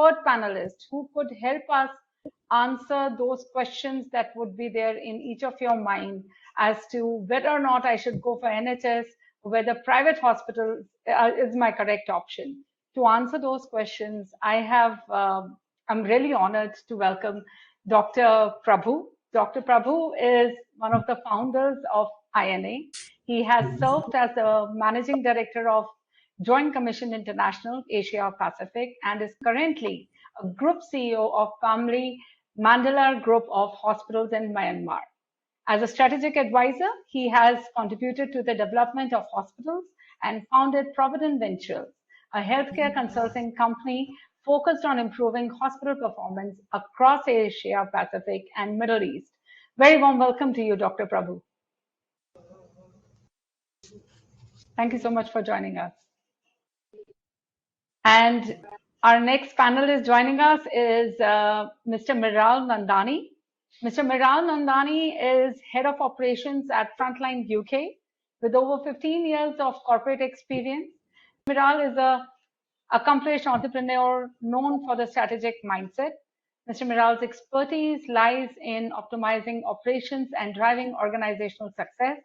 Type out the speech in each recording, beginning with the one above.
third panelist who could help us answer those questions that would be there in each of your mind as to whether or not I should go for NHS, whether private hospital is my correct option. To answer those questions, I'm really honored to welcome Dr. Prabhu. Dr. Prabhu is one of the founders of INA. He has served as the managing director of Joint Commission International Asia Pacific and is currently a group CEO of Family Mandela Group of Hospitals in Myanmar. As a strategic advisor, he has contributed to the development of hospitals and founded Provident Ventures, a healthcare consulting company focused on improving hospital performance across Asia Pacific and Middle East. Very warm welcome to you, Dr. Prabhu. Thank you so much for joining us. And our next panelist joining us is Mr. Miral Nandani. Mr. Miral Nandani is Head of Operations at Frontline UK with over 15 years of corporate experience. Miral is an accomplished entrepreneur known for the strategic mindset. Mr. Miral's expertise lies in optimizing operations and driving organizational success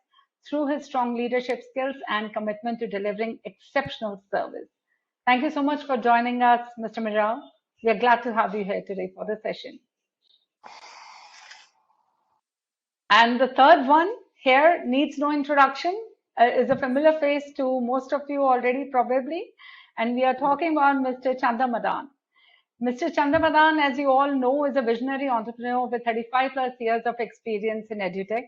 through his strong leadership skills and commitment to delivering exceptional service. Thank you so much for joining us, Mr. Miral. We are glad to have you here today for the session. And the third one here needs no introduction, is a familiar face to most of you already probably. And we are talking about Mr. Chanda Madan. Mr. Chanda Madan, as you all know, is a visionary entrepreneur with 35 plus years of experience in edutech.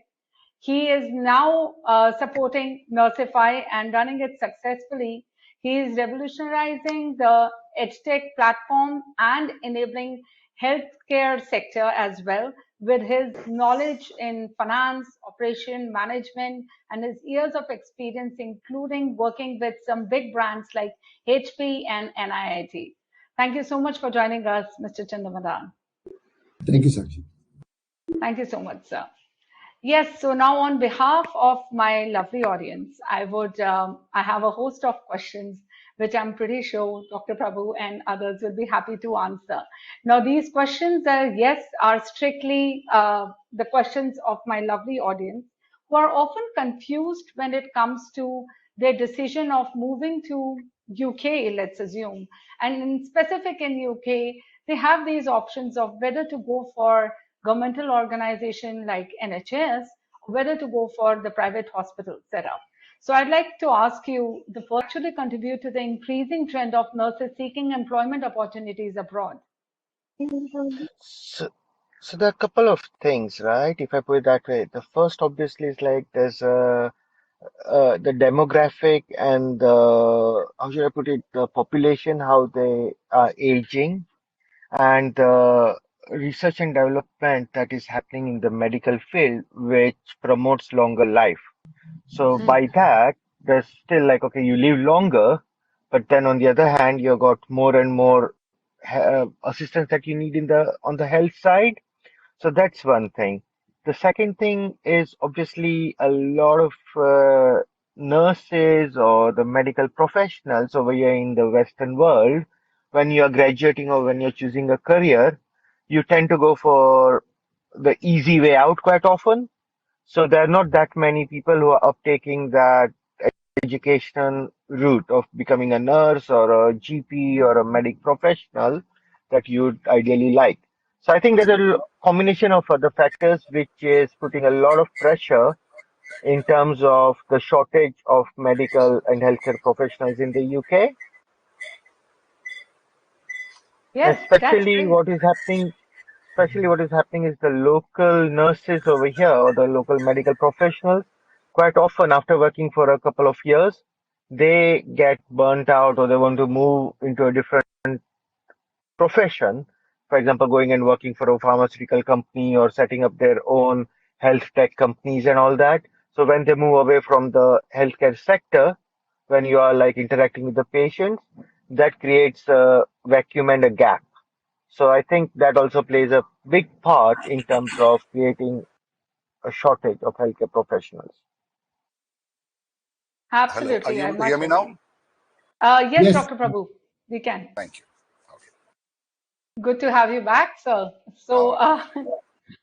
He is now supporting Nursify and running it successfully. He is revolutionizing the edtech platform and enabling healthcare sector as well with his knowledge in finance, operation, management, and his years of experience, including working with some big brands like HP and NIIT. Thank you so much for joining us, Mr. Chandamadan. Thank you, Sakshi. Thank you so much, sir. Yes, so now on behalf of my lovely audience, I have a host of questions which I'm pretty sure Dr. Prabhu and others will be happy to answer. Now, these questions are strictly the questions of my lovely audience who are often confused when it comes to their decision of moving to UK, let's assume. And in specific in UK, they have these options of whether to go for governmental organization like NHS, whether to go for the private hospital setup. So I'd like to ask you, the first actually contribute to the increasing trend of nurses seeking employment opportunities abroad? So there are a couple of things, right? If I put it that way, the first obviously is like there's the demographic and how should I put it, the population, how they are aging, and the research and development that is happening in the medical field, which promotes longer life. So by that, there's still like, okay, you live longer, but then on the other hand, you got more and more assistance that you need on the health side. So that's one thing. The second thing is obviously a lot of nurses or the medical professionals over here in the Western world, when you are graduating or when you're choosing a career, you tend to go for the easy way out quite often. So there are not that many people who are uptaking that education route of becoming a nurse or a GP or a medic professional that you'd ideally like. So I think there's a combination of other factors which is putting a lot of pressure in terms of the shortage of medical and healthcare professionals in the UK. Yes, especially what is happening is the local nurses over here or the local medical professionals, quite often after working for a couple of years, they get burnt out or they want to move into a different profession. For example, going and working for a pharmaceutical company or setting up their own health tech companies and all that. So when they move away from the healthcare sector, when you are like interacting with the patients, that creates a vacuum and a gap. So I think that also plays a big part in terms of creating a shortage of healthcare professionals. Absolutely. Hello. Are you able to hear me now? Yes, Dr. Prabhu, we can. Thank you. Okay. Good to have you back, sir. So Uh,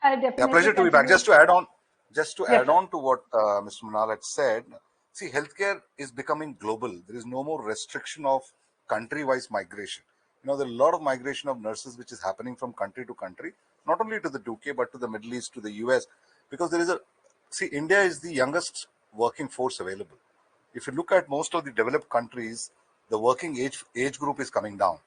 I'll yeah, definitely pleasure to be back. continue. Just to Yes, add sir. on to what Mr. Manal had said. See, healthcare is becoming global. There is no more restriction of country-wise migration. There are a lot of migration of nurses which is happening from country to country, not only to the UK but to the Middle East, to the US, because there is a see, India is the youngest working force available. If you look at most of the developed countries, the working age group is coming down.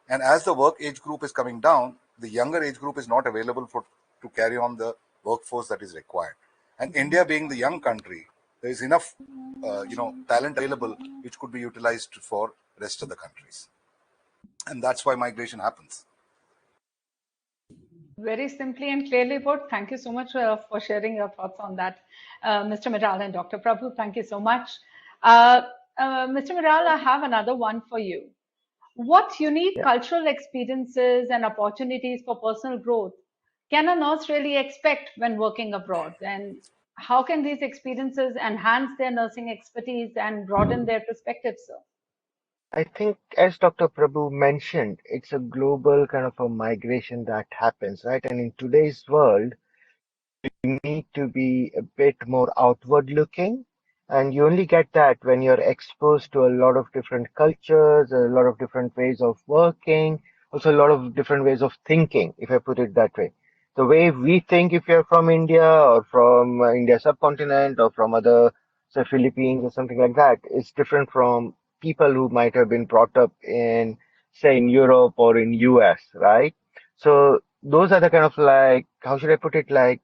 And as the work age group is coming down, the younger age group is not available for to carry on the workforce that is required. And India being the young country, there is enough, talent available which could be utilized for rest of the countries, and that's why migration happens. Very simply and clearly put. Thank you so much for sharing your thoughts on that, Mr. Miral and Dr. Prabhu. Thank you so much. Uh, Mr. Miral, I have another one for you. What unique Yeah. cultural experiences and opportunities for personal growth can a nurse really expect when working abroad? And how can these experiences enhance their nursing expertise and broaden their perspectives, sir? I think, as Dr. Prabhu mentioned, it's a global kind of a migration that happens, right? And in today's world, you need to be a bit more outward looking. And you only get that when you're exposed to a lot of different cultures, a lot of different ways of working, also a lot of different ways of thinking, if I put it that way. The way we think, if you're from India or from India subcontinent or from other, say, Philippines or something like that, is different from people who might have been brought up in, say, in Europe or in US, right? So those are the kind of like, how should I put it, like,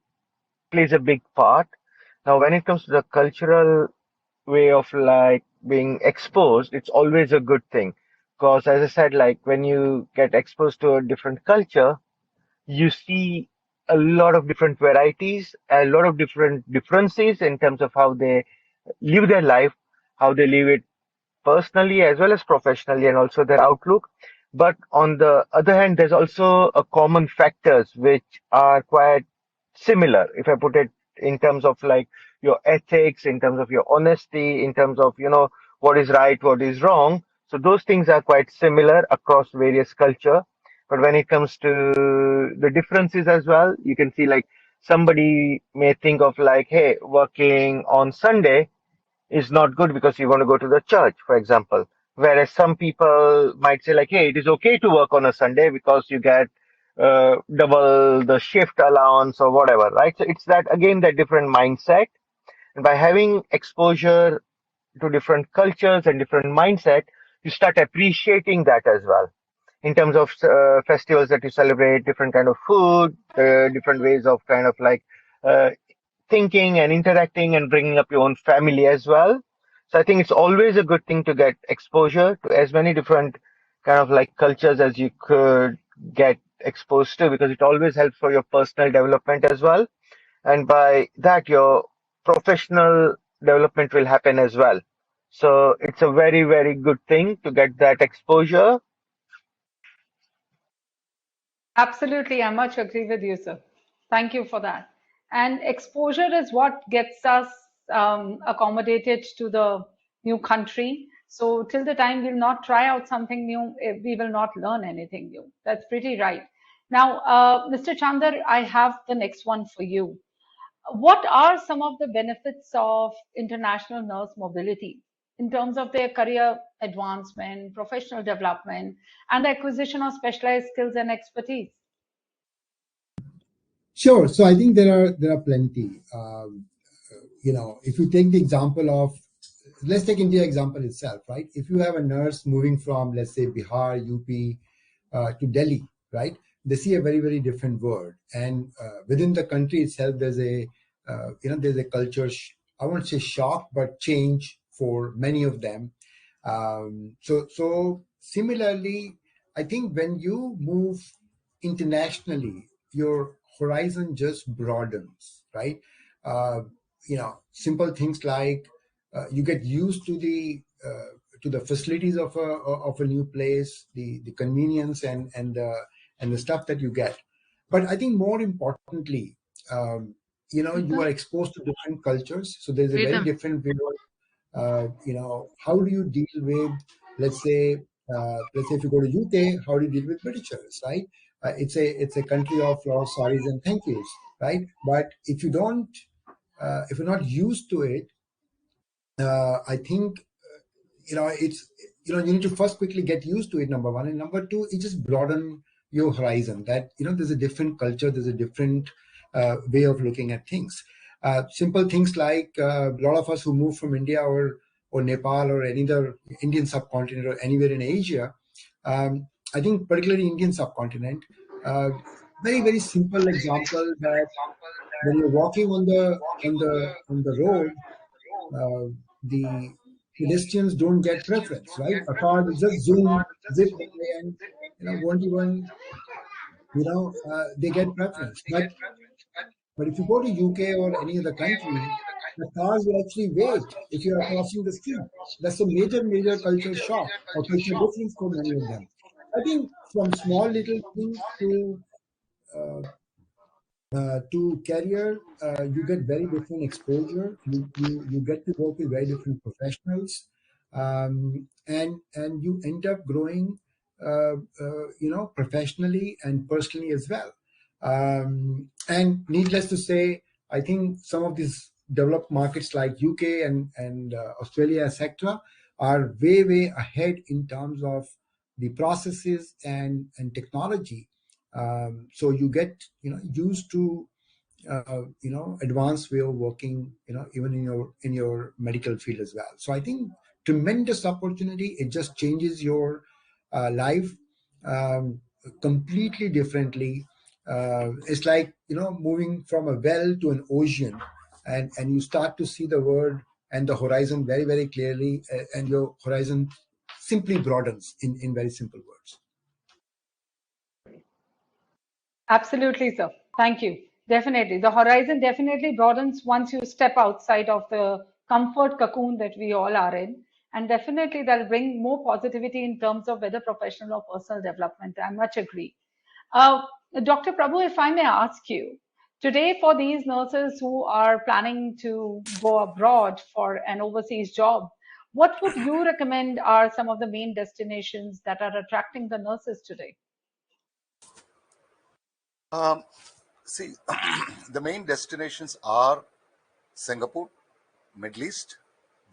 plays a big part. Now, when it comes to the cultural way of like being exposed, it's always a good thing. Because as I said, like when you get exposed to a different culture, you see a lot of different varieties, a lot of different differences in terms of how they live their life, how they live it personally as well as professionally, and also their outlook. But on the other hand, there's also a common factors which are quite similar, if I put it in terms of like your ethics, in terms of your honesty, in terms of, what is right, what is wrong. So those things are quite similar across various culture. But when it comes to the differences as well, you can see like somebody may think of like, hey, working on Sunday is not good because you want to go to the church, for example. Whereas some people might say like, hey, it is okay to work on a Sunday because you get double the shift allowance or whatever, right? So it's that again, that different mindset. And by having exposure to different cultures and different mindset, you start appreciating that as well. In terms of festivals that you celebrate, different kind of food, different ways of kind of like uh, thinking and interacting and bringing up your own family as well. So I think it's always a good thing to get exposure to as many different kind of like cultures as you could get exposed to, because it always helps for your personal development as well. And by that, your professional development will happen as well. So it's a very, very good thing to get that exposure. Absolutely, I much agree with you, sir. Thank you for that. And exposure is what gets us accommodated to the new country. So till the time we'll not try out something new, we will not learn anything new. That's pretty right. Now, Mr. Chandar, I have the next one for you. What are some of the benefits of international nurse mobility in terms of their career advancement, professional development, and the acquisition of specialized skills and expertise? Sure. So I think there are plenty. If you take the example of, let's take India example itself, right? If you have a nurse moving from, let's say, Bihar, UP, to Delhi, right? They see a very, very different world, and within the country itself, there's a culture. I won't say shock, but change for many of them. So similarly, I think when you move internationally, your horizon just broadens, right? Uh, Simple things like you get used to the facilities of a new place, the convenience and the stuff that you get. But I think more importantly, you are exposed to different cultures, so there's a very Rhythm. different view. How do you deal with, let's say, let's say if you go to UK, how do you deal with Britishers, right? It's a country of a lot of sorries and thank yous, right? But if you don't, if you're not used to it, I think it's you need to first quickly get used to it, number one, and number two, it just broaden your horizon. That there's a different culture, there's a different way of looking at things. Simple things like a lot of us who move from India or Nepal or any other Indian subcontinent or anywhere in Asia, I think particularly Indian subcontinent, uh, very very simple example that when you're walking on the road, uh, the pedestrians don't get preference, right? A car will just zoom, zip by, and won't even, they get preference. But if you go to UK or any other country, the cars will actually wait if you are crossing the street. That's a major culture shock or culture difference for many of them. I think from small little things uh, to career, you get very different exposure. You get to work with very different professionals, and you end up growing, professionally and personally as well. And needless to say, I think some of these developed markets like UK and Australia, etc., are way ahead in terms of the processes and technology. So you get used to advanced way of working, even in your medical field as well. So I think tremendous opportunity. It just changes your life completely differently. It's like moving from a well to an ocean, and you start to see the world and the horizon very clearly, and your horizon simply broadens in very simple words. Absolutely, sir. Thank you. Definitely. The horizon definitely broadens once you step outside of the comfort cocoon that we all are in. And definitely that'll bring more positivity in terms of whether professional or personal development. I much agree. Uh, Dr. Prabhu, if I may ask you, today for these nurses who are planning to go abroad for an overseas job, what would you recommend are some of the main destinations that are attracting the nurses today? Um, See, the main destinations are Singapore, Middle East,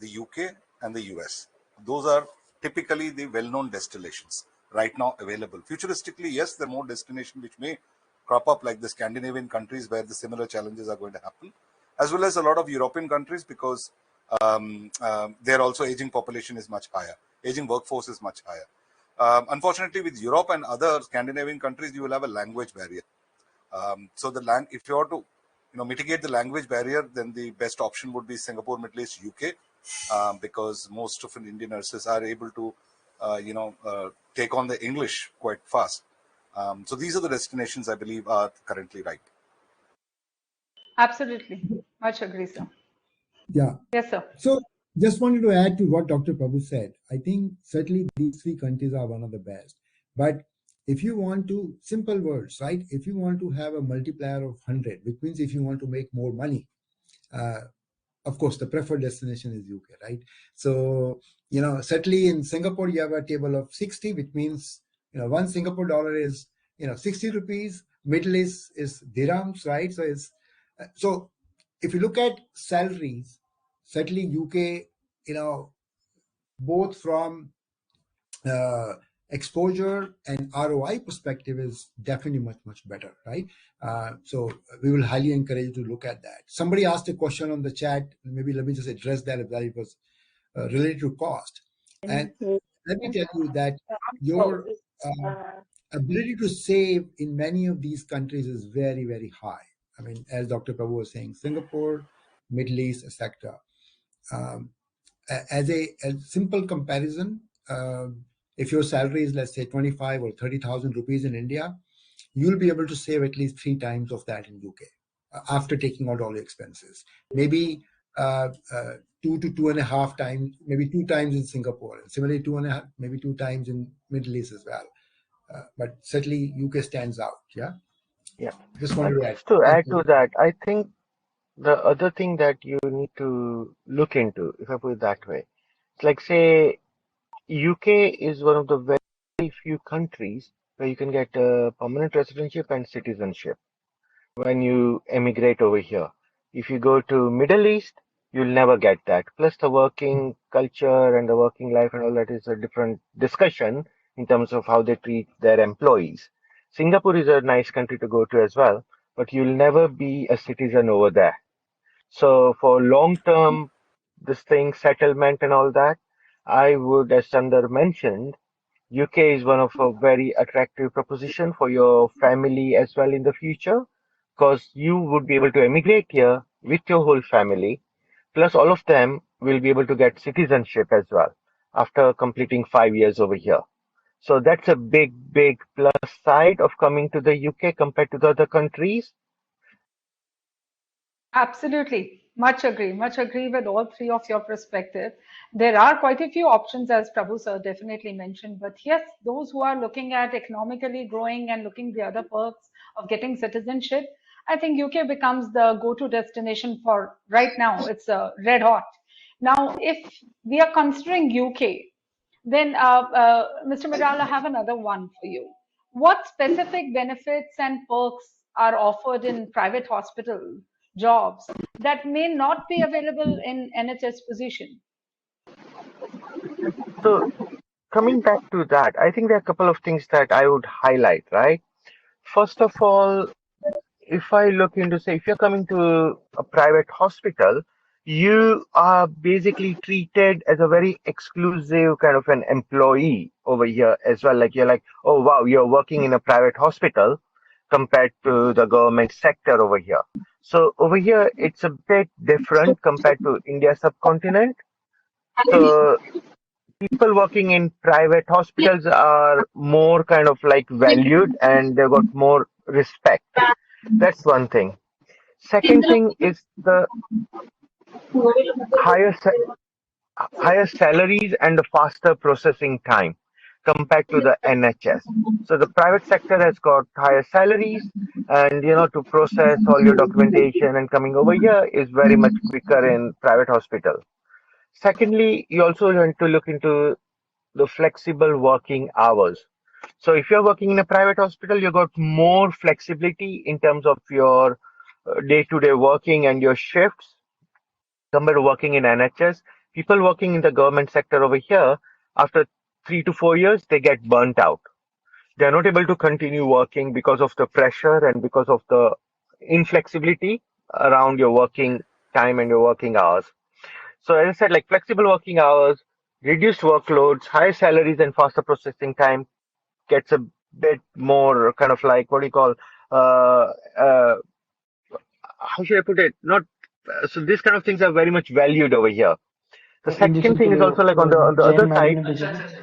the UK, and the US. Those are typically the well-known destinations right now available. Futuristically, yes, there are more destinations which may crop up, like the Scandinavian countries where the similar challenges are going to happen, as well as a lot of European countries, because there also aging population is much higher, aging workforce is much higher. Unfortunately, with Europe and other Scandinavian countries, you will have a language barrier. So if you want to mitigate the language barrier, then the best option would be Singapore, Middle East, UK, because most of the Indian nurses are able to take on the English quite fast. So these are the destinations I believe are currently right. Absolutely. Much agree, sir. Yeah. Yes, sir. So just wanted to add to what Dr. Prabhu said. I think certainly these three countries are one of the best. But if you want to, simple words, right? If you want to have a multiplier of 100, which means if you want to make more money, of course, the preferred destination is UK, right? So, certainly in Singapore, you have a table of 60, which means, one Singapore dollar is, 60 rupees. Middle is dirhams, right? So if you look at salaries, certainly UK, both from exposure and ROI perspective is definitely much better, right? So we will highly encourage you to look at that. Somebody asked a question on the chat. Maybe let me just address that if it was related to cost. And let me tell you that your ability to save in many of these countries is very high. I mean, as Dr. Prabhu was saying, Singapore, Middle East, etc. As a simple comparison, if your salary is, let's say, 25 or 30,000 rupees in India, you'll be able to save at least 3 times of that in UK after taking out all the expenses. Maybe 2 to 2.5 times, maybe 2 times in Singapore, and similarly 2.5, maybe 2 times in Middle East as well. But certainly UK stands out. Yeah. Yeah. Just wanted to add. Just to Thank add you. to that, I think the other thing that you need to look into, if I put it that way, it's like, say, UK is one of the very few countries where you can get permanent residency and citizenship when you emigrate over here. If you go to Middle East, you'll never get that. Plus the working culture and the working life and all that is a different discussion in terms of how they treat their employees. Singapore is a nice country to go to as well, but you'll never be a citizen over there. So for long term, this thing, settlement and all that, I would, as Sundar mentioned, UK is one of a very attractive proposition for your family as well in the future, because you would be able to emigrate here with your whole family, plus all of them will be able to get citizenship as well after completing 5 years over here. So that's a big plus side of coming to the UK compared to the other countries. Absolutely. Much agree with all three of your perspective. There are quite a few options, as Prabhu sir definitely mentioned. But yes, those who are looking at economically growing and looking the other perks of getting citizenship, I think UK becomes the go-to destination for right now. It's red hot. Now, if we are considering UK, then, Mr. Medal, I have another one for you. What specific benefits and perks are offered in private hospital jobs that may not be available in NHS position? So coming back to that, I think there are a couple of things that I would highlight, right? First of all, if I look into, say, if you're coming to a private hospital, you are basically treated as a very exclusive kind of an employee over here as well. Like you're like, oh wow, you're working in a private hospital compared to the government sector over here. So over here, it's a bit different compared to India subcontinent. So people working in private hospitals are more kind of like valued and they've got more respect. That's one thing. Second thing is the higher higher salaries and the faster processing time compared to the NHS. So the private sector has got higher salaries, and to process all your documentation and coming over here is very much quicker in private hospital. Secondly, you also want to look into the flexible working hours. So if you're working in a private hospital, you got more flexibility in terms of your day-to-day working and your shifts compared to working in NHS. People working in the government sector over here, after 3 to 4 years, they get burnt out. They are not able to continue working because of the pressure and because of the inflexibility around your working time and your working hours. So as I said, like flexible working hours, reduced workloads, higher salaries and faster processing time gets a bit more kind of like what do you call uh, uh, how should I put it? Not so these kind of things are very much valued over here. The second thing is also like on the other side,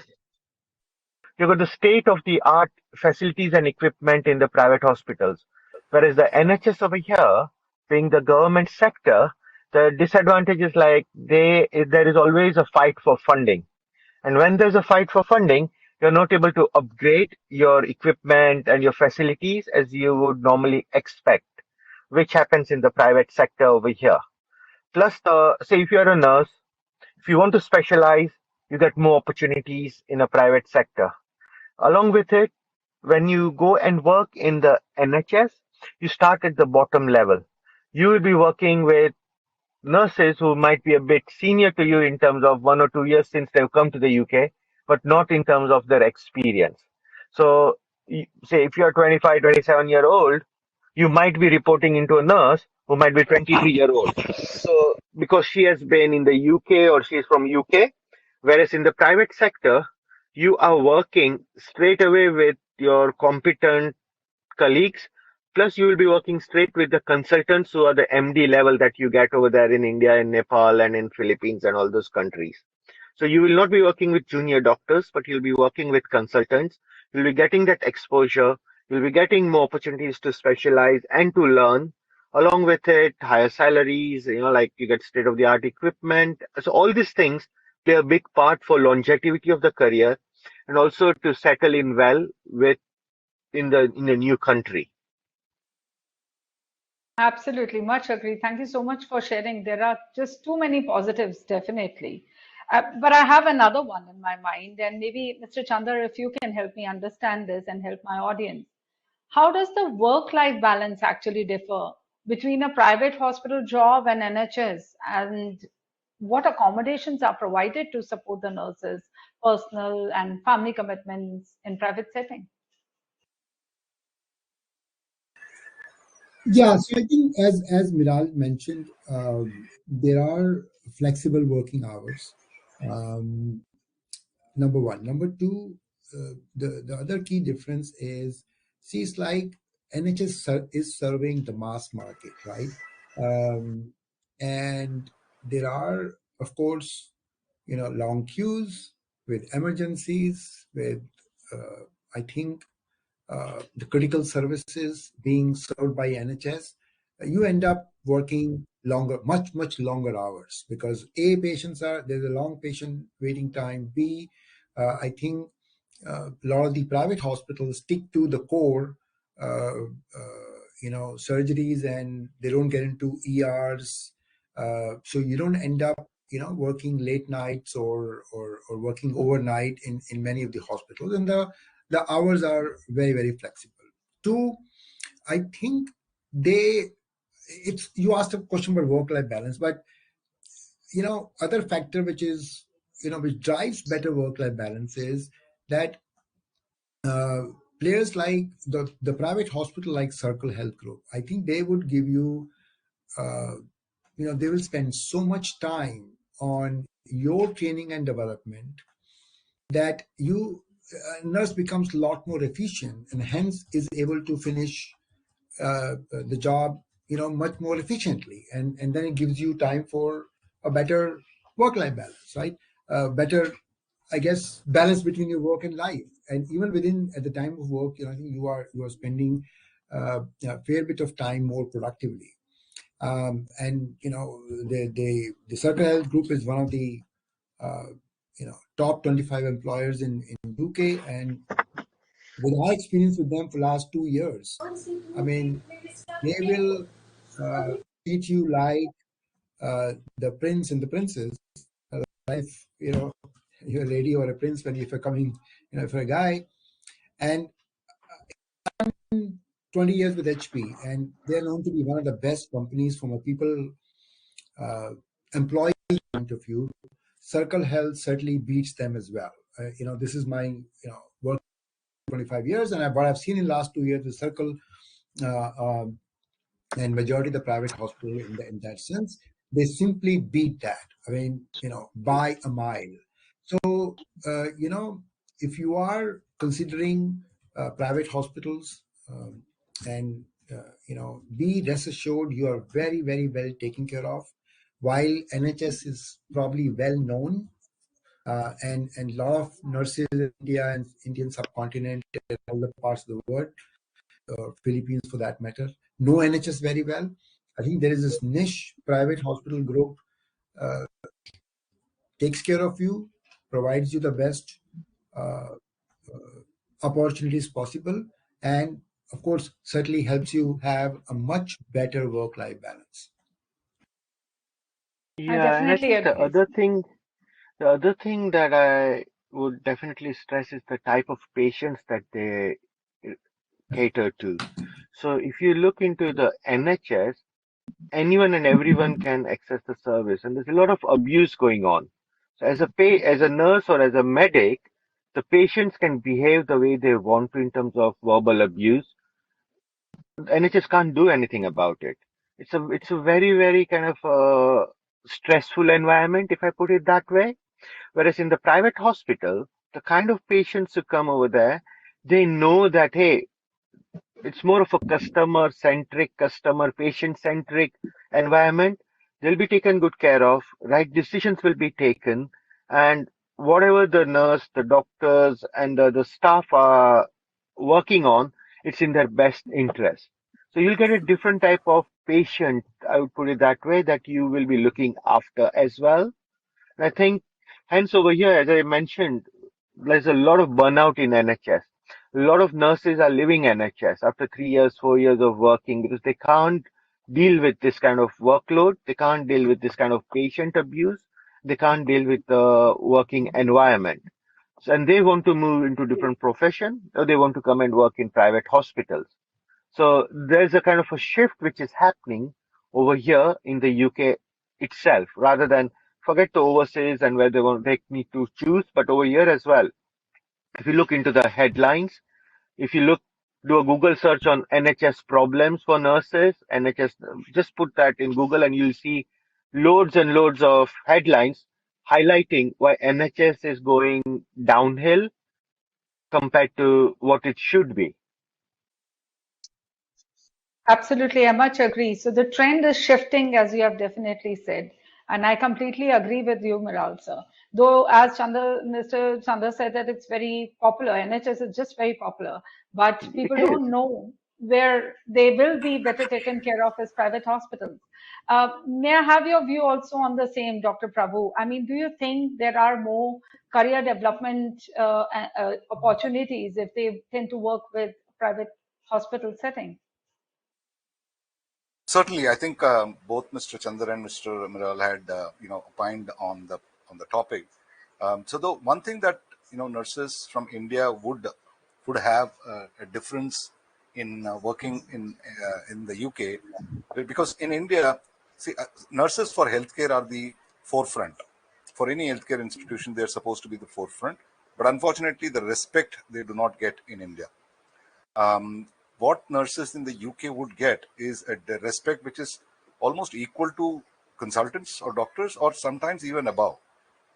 you got the state of the art facilities and equipment in the private hospitals, whereas the NHS over here, being the government sector, the disadvantage is like there is always a fight for funding. And when there's a fight for funding, you're not able to upgrade your equipment and your facilities as you would normally expect, which happens in the private sector over here. Plus, say if you're a nurse, if you want to specialize, you get more opportunities in a private sector. Along with it, when you go and work in the NHS, you start at the bottom level. You will be working with nurses who might be a bit senior to you in terms of 1 or 2 years since they've come to the UK, but not in terms of their experience. So, say if you're 25, 27-year old, you might be reporting into a nurse who might be 23-year old. So, because she has been in the UK or she is from UK, whereas in the private sector, you are working straight away with your competent colleagues. Plus, you will be working straight with the consultants who are the MD level that you get over there in India, in Nepal, and in Philippines and all those countries. So you will not be working with junior doctors, but you'll be working with consultants. You'll be getting that exposure. You'll be getting more opportunities to specialize and to learn. Along with it, higher salaries, like you get state of the art equipment. So all these things play a big part for longevity of the career and also to settle in well with in the new country. Absolutely, much agree. Thank you so much for sharing. There are just too many positives, definitely. But I have another one in my mind, and maybe Mr. Chandar, if you can help me understand this and help my audience. How does the work-life balance actually differ between a private hospital job and NHS? And what accommodations are provided to support the nurses' personal and family commitments in private setting? Yeah, so I think as Miral mentioned, there are flexible working hours. Um, Number one. Number two, the other key difference is, see, it's like NHS is serving the mass market, right? Um, and there are, of course, long queues with emergencies, with I think the critical services being served by NHS, you end up working longer, much longer hours, because A, there's a long patient waiting time. B, I think a lot of the private hospitals stick to the core, surgeries, and they don't get into ERs. So you don't end up, working late nights or working overnight in many of the hospitals. And the hours are very, very flexible. Two, I think they, it's, you asked a question about work-life balance, but, other factor which is, which drives better work-life balance is that uh, players like the private hospital like Circle Health Group, I think they would give you, uh, they will spend so much time on your training and development that nurse becomes a lot more efficient and hence is able to finish the job, much more efficiently, and then it gives you time for a better work-life balance, right? Better, I guess, balance between your work and life, and even within at the time of work, I think you are spending a fair bit of time more productively. And the Circle Health Group is one of the uh, top 25 employers in UK, and with my experience with them for last 2 years, I mean, they will treat you like the prince and the princess. If you're a lady or a prince, when if you're coming, if you're a guy, and 20 years with HP, and they're known to be one of the best companies from a people uh, employee point of view. Circle Health certainly beats them as well. This is my work 25 years, and what I've seen in the last 2 years with Circle. Uh, um, and majority of the private hospital in that sense, they simply beat that. I mean, by a mile. So, if you are considering private hospitals, and be rest assured you are very, very well taken care of. While NHS is probably well known, and a lot of nurses in India and Indian subcontinent and all the parts of the world, Philippines for that matter, know NHS very well. I think there is this niche private hospital group, uh, takes care of you, provides you the best uh, opportunities possible, and of course, certainly helps you have a much better work-life balance. I Yeah, and I definitely think agree. the other thing that I would definitely stress is the type of patients that they uh, cater to. So if you look into the NHS, anyone and everyone can access the service, and there's a lot of abuse going on. So as a nurse or as a medic, the patients can behave the way they want to in terms of verbal abuse. NHS can't do anything about it. It's a very, very kind of stressful environment, if I put it that way. Whereas in the private hospital, the kind of patients who come over there, they know that, hey, it's more of a customer centric, customer patient centric environment. They'll be taken good care of, right decisions will be taken, and whatever the nurse, the doctors, and the staff are working on, it's in their best interest. So you'll get a different type of patient, I would put it that way, that you will be looking after as well. And I think, hence over here, as I mentioned, there's a lot of burnout in NHS. A lot of nurses are leaving NHS after 3 years, 4 years of working because they can't deal with this kind of workload. They can't deal with this kind of patient abuse. they can't deal with the working environment. And they want to move into different profession, or they want to come and work in private hospitals. So there's a kind of a shift which is happening over here in the UK itself, rather than forget the overseas and where they need to choose, but over here as well. If you look into the headlines, if you do a Google search on NHS problems for nurses, NHS, just put that in Google and you'll see loads and loads of headlines highlighting why NHS is going downhill compared to what it should be. Absolutely, I much agree. So the trend is shifting, as you have definitely said, and I completely agree with you, Miral sir. Though, as Mr. Chandra said that it's very popular, NHS is just very popular, but It people is. don't know where they will be better taken care of as private hospitals. May I have your view also on the same, Dr. Prabhu? I mean, do you think there are more career development opportunities if they tend to work with private hospital setting? Certainly, I think both Mr. Chandra and Mr. Miral had opined on the topic. So the one thing that nurses from India would have a difference in working in the UK, because in India, see, nurses for healthcare are the forefront. For any healthcare institution, they are supposed to be the forefront. But unfortunately, the respect they do not get in India. What nurses in the UK would get is a respect which is almost equal to consultants or doctors, or sometimes even above,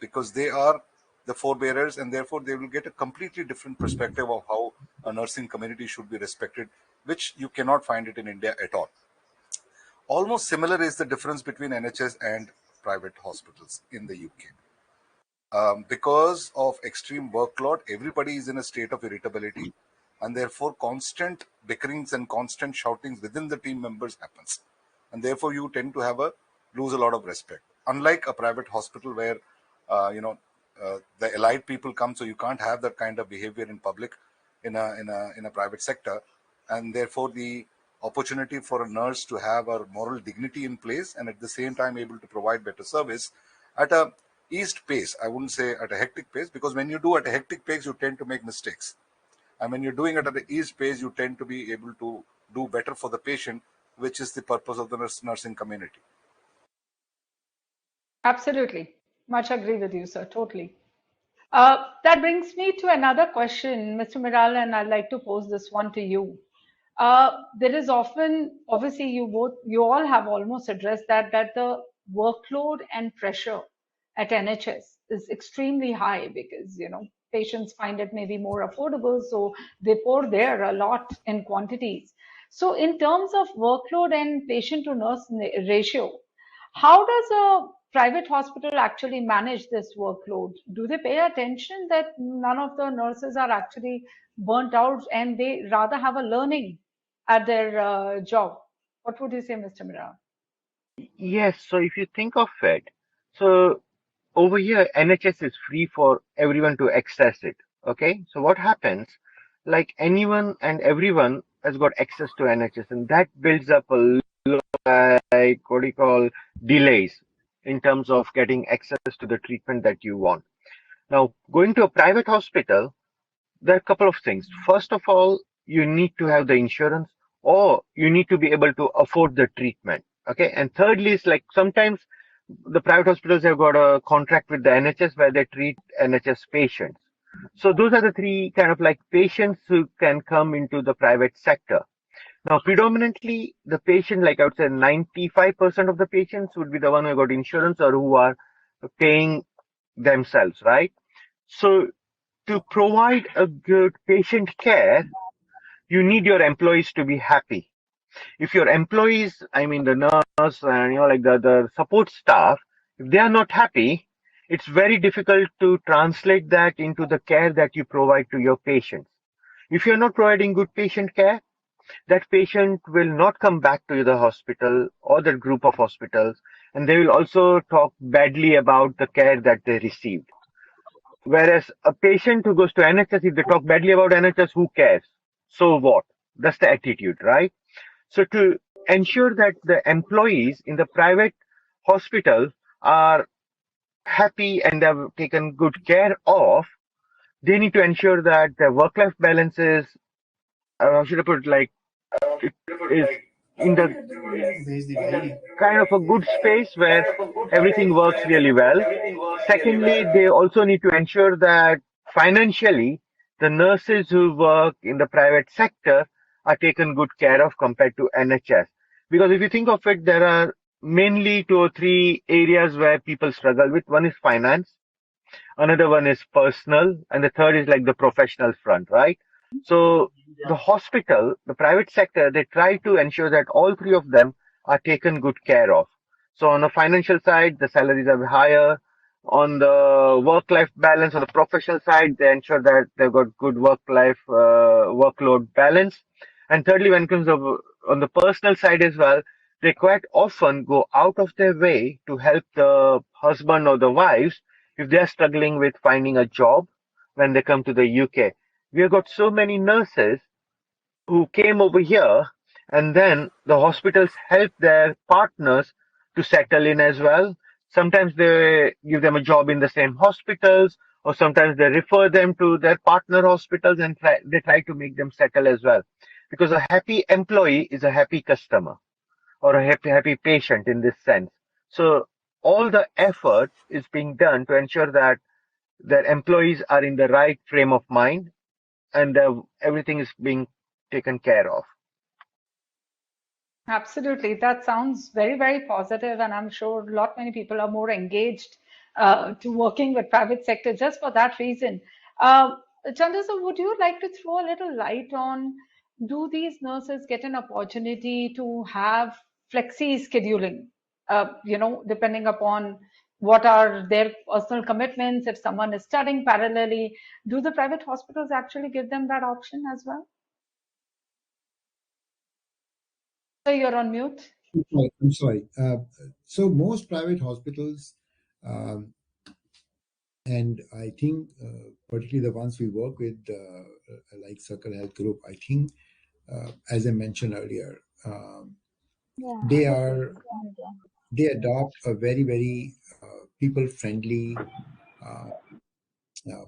because they are the forebearers, and therefore they will get a completely different perspective of how a nursing community should be respected, which you cannot find it in India at all. Almost similar is the difference between NHS and private hospitals in the UK. Because of extreme workload, everybody is in a state of irritability, and therefore constant bickerings and constant shoutings within the team members happens, and therefore you tend to lose a lot of respect. Unlike a private hospital where the allied people come, so you can't have that kind of behavior in public in a private sector, and therefore the opportunity for a nurse to have a moral dignity in place and at the same time able to provide better service at a eased pace. I wouldn't say at a hectic pace, because when you do at a hectic pace, you tend to make mistakes. And when you're doing it at an eased pace, you tend to be able to do better for the patient, which is the purpose of the nursing community. Absolutely. Much agree with you, sir. Totally. That brings me to another question, Mr. Miral, and I'd like to pose this one to you. There is often, obviously, you all have almost addressed that the workload and pressure at NHS is extremely high because, patients find it maybe more affordable, so they pour there a lot in quantities. So in terms of workload and patient to nurse ratio, how does a private hospital actually manage this workload? Do they pay attention that none of the nurses are actually burnt out and they rather have a learning at their job? What would you say, Mr. Mira? Yes, so if you think of it, so over here, NHS is free for everyone to access it. Okay, so what happens? Like anyone and everyone has got access to NHS, and that builds up a like what do you call delays in terms of getting access to the treatment that you want. Now, going to a private hospital, there are a couple of things. First of all, you need to have the insurance, or you need to be able to afford the treatment. Okay, and thirdly is like sometimes the private hospitals have got a contract with the NHS where they treat NHS patients. So those are the three kind of like patients who can come into the private sector. Now, predominantly the patient, like I would say 95% of the patients would be the one who got insurance or who are paying themselves, right? So to provide a good patient care, you need your employees to be happy. If your employees, I mean the nurse and like the support staff, if they are not happy, it's very difficult to translate that into the care that you provide to your patients. If you're not providing good patient care, that patient will not come back to the hospital or that group of hospitals, and they will also talk badly about the care that they received. Whereas a patient who goes to NHS, if they talk badly about NHS, who cares? So what? That's the attitude, right? So to ensure that the employees in the private hospital are happy and they're taken good care of, they need to ensure that their work-life balance is, how should I put it, like it is in the kind of a good space where everything works really well. Secondly, they also need to ensure that financially, the nurses who work in the private sector are taken good care of compared to NHS. Because if you think of it, there are mainly two or three areas where people struggle with. One is finance, another one is personal, and the third is like the professional front, right? So the hospital, the private sector, they try to ensure that all three of them are taken good care of. So on the financial side, the salaries are higher. On the work-life balance, on the professional side, they ensure that they've got good work-life workload balance. And thirdly, when it comes to on the personal side as well, they quite often go out of their way to help the husband or the wives if they're struggling with finding a job when they come to the UK. We have got so many nurses who came over here, and then the hospitals help their partners to settle in as well. Sometimes they give them a job in the same hospitals, or sometimes they refer them to their partner hospitals and they try to make them settle as well. Because a happy employee is a happy customer or a happy patient in this sense. So all the effort is being done to ensure that their employees are in the right frame of mind and everything is being taken care of. Absolutely. That sounds very, very positive, and I'm sure a lot many people are more engaged to working with private sector just for that reason. Uh, Chandra, so would you like to throw a little light on, do these nurses get an opportunity to have flexi scheduling? Depending upon what are their personal commitments. If someone is studying parallelly, do the private hospitals actually give them that option as well? So you're on mute. I'm sorry. So most private hospitals, um, and I think particularly the ones we work with, like Circle Health Group, I think, as I mentioned earlier, they are they adopt a very very people friendly uh,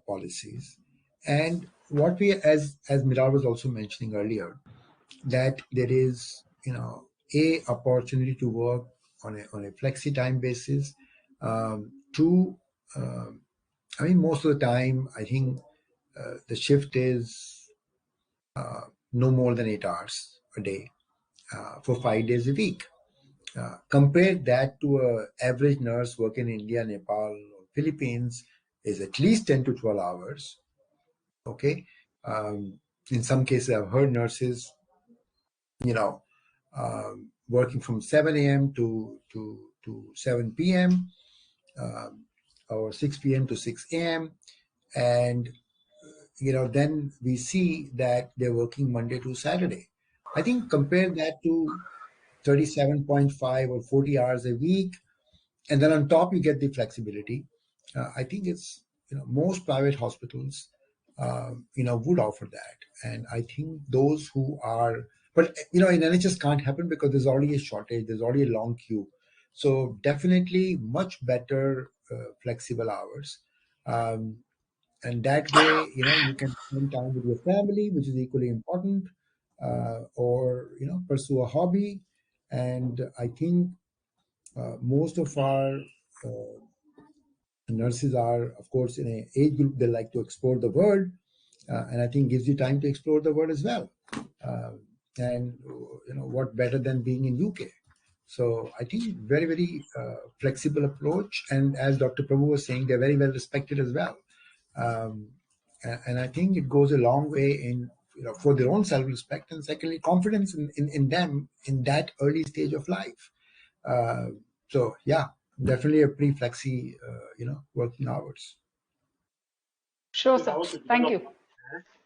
policies. And what we, as Mirar was also mentioning earlier, that there is a opportunity to work on a flexi time basis. Two, um, I mean most of the time I think the shift is no more than 8 hours a day for 5 days a week. Compare that to a average nurse working in India, Nepal, or Philippines is at least 10 to 12 hours. Okay. In some cases, I've heard nurses, you know, working from 7 a.m. to 7 p.m. Or 6 p.m. to 6 a.m. And, then we see that they're working Monday to Saturday. I think compare that to 37.5 or 40 hours a week, and then on top you get the flexibility. I think it's most private hospitals would offer that, and I think those who are, but in NHS can't happen because there's already a shortage, there's already a long queue. So definitely much better flexible hours, and that way you can spend time with your family, which is equally important, or pursue a hobby. And I think most of our nurses are, of course, in an age group they like to explore the world, and I think gives you time to explore the world as well. Uh, and what better than being in UK? So I think very very flexible approach, and as Dr. Prabhu was saying, they're very well respected as well. Um, and I think it goes a long way in for their own self-respect, and secondly confidence in them in that early stage of life. Uh, so yeah, definitely a pretty flexi, working hours. Sure, sir. Thank you.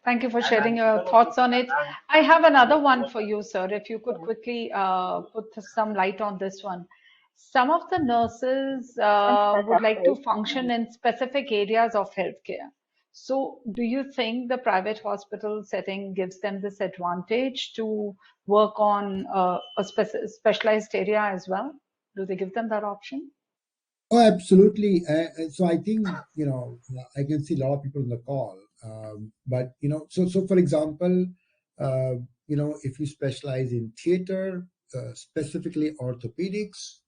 Thank you for sharing your thoughts on it. I have another one for you, sir. If you could quickly put some light on this one. Some of the nurses would like to function in specific areas of healthcare. So, do you think the private hospital setting gives them this advantage to work on a specialized area as well? Do they give them that option? Oh, absolutely. So I think, I can see a lot of people on the call. But, so for example, uh, if you specialize in theater, specifically orthopedics,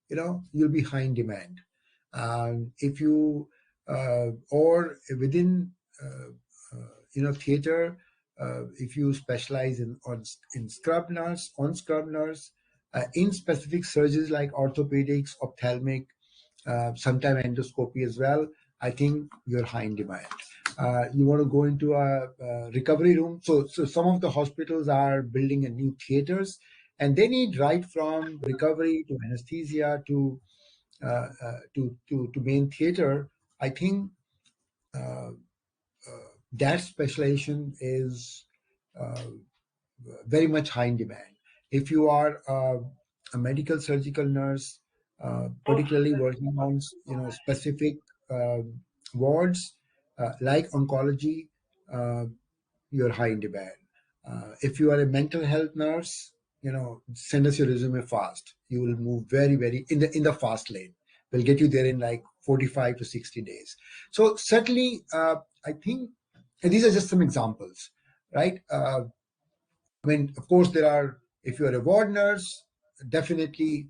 you'll be high in demand. If you, or within, theater, if you specialize in scrub nurse, on scrub nurse, in specific surgeries like orthopedics, ophthalmic, sometime endoscopy as well, I think you're high in demand. You want to go into a recovery room. So some of the hospitals are building a new theaters, and they need right from recovery to anesthesia to main theater. I think uh, that specialization is uh, very much high in demand. If you are a medical surgical nurse, particularly working on specific uh, wards like oncology, uh, you're high in demand. If you are a mental health nurse, send us your resume fast. You will move very, very in the fast lane. We'll get you there in like 45 to 60 days. So certainly, I think, and these are just some examples, right? I mean, of course, there are, if you're a ward nurse, definitely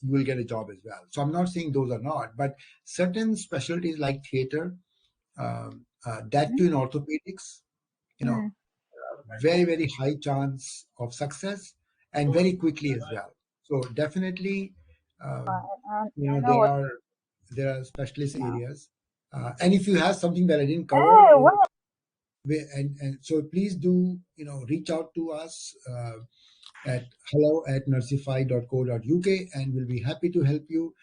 you will get a job as well. So I'm not saying those are not, but certain specialties like theater, that too in orthopedics, you know, Mm. very, very high chance of success and very quickly as well. So definitely, I know there what. are specialist Yeah. areas. And if you have something that I didn't cover, Hey, what? and so please do reach out to us at hello@nursify.co.uk, and we'll be happy to help you.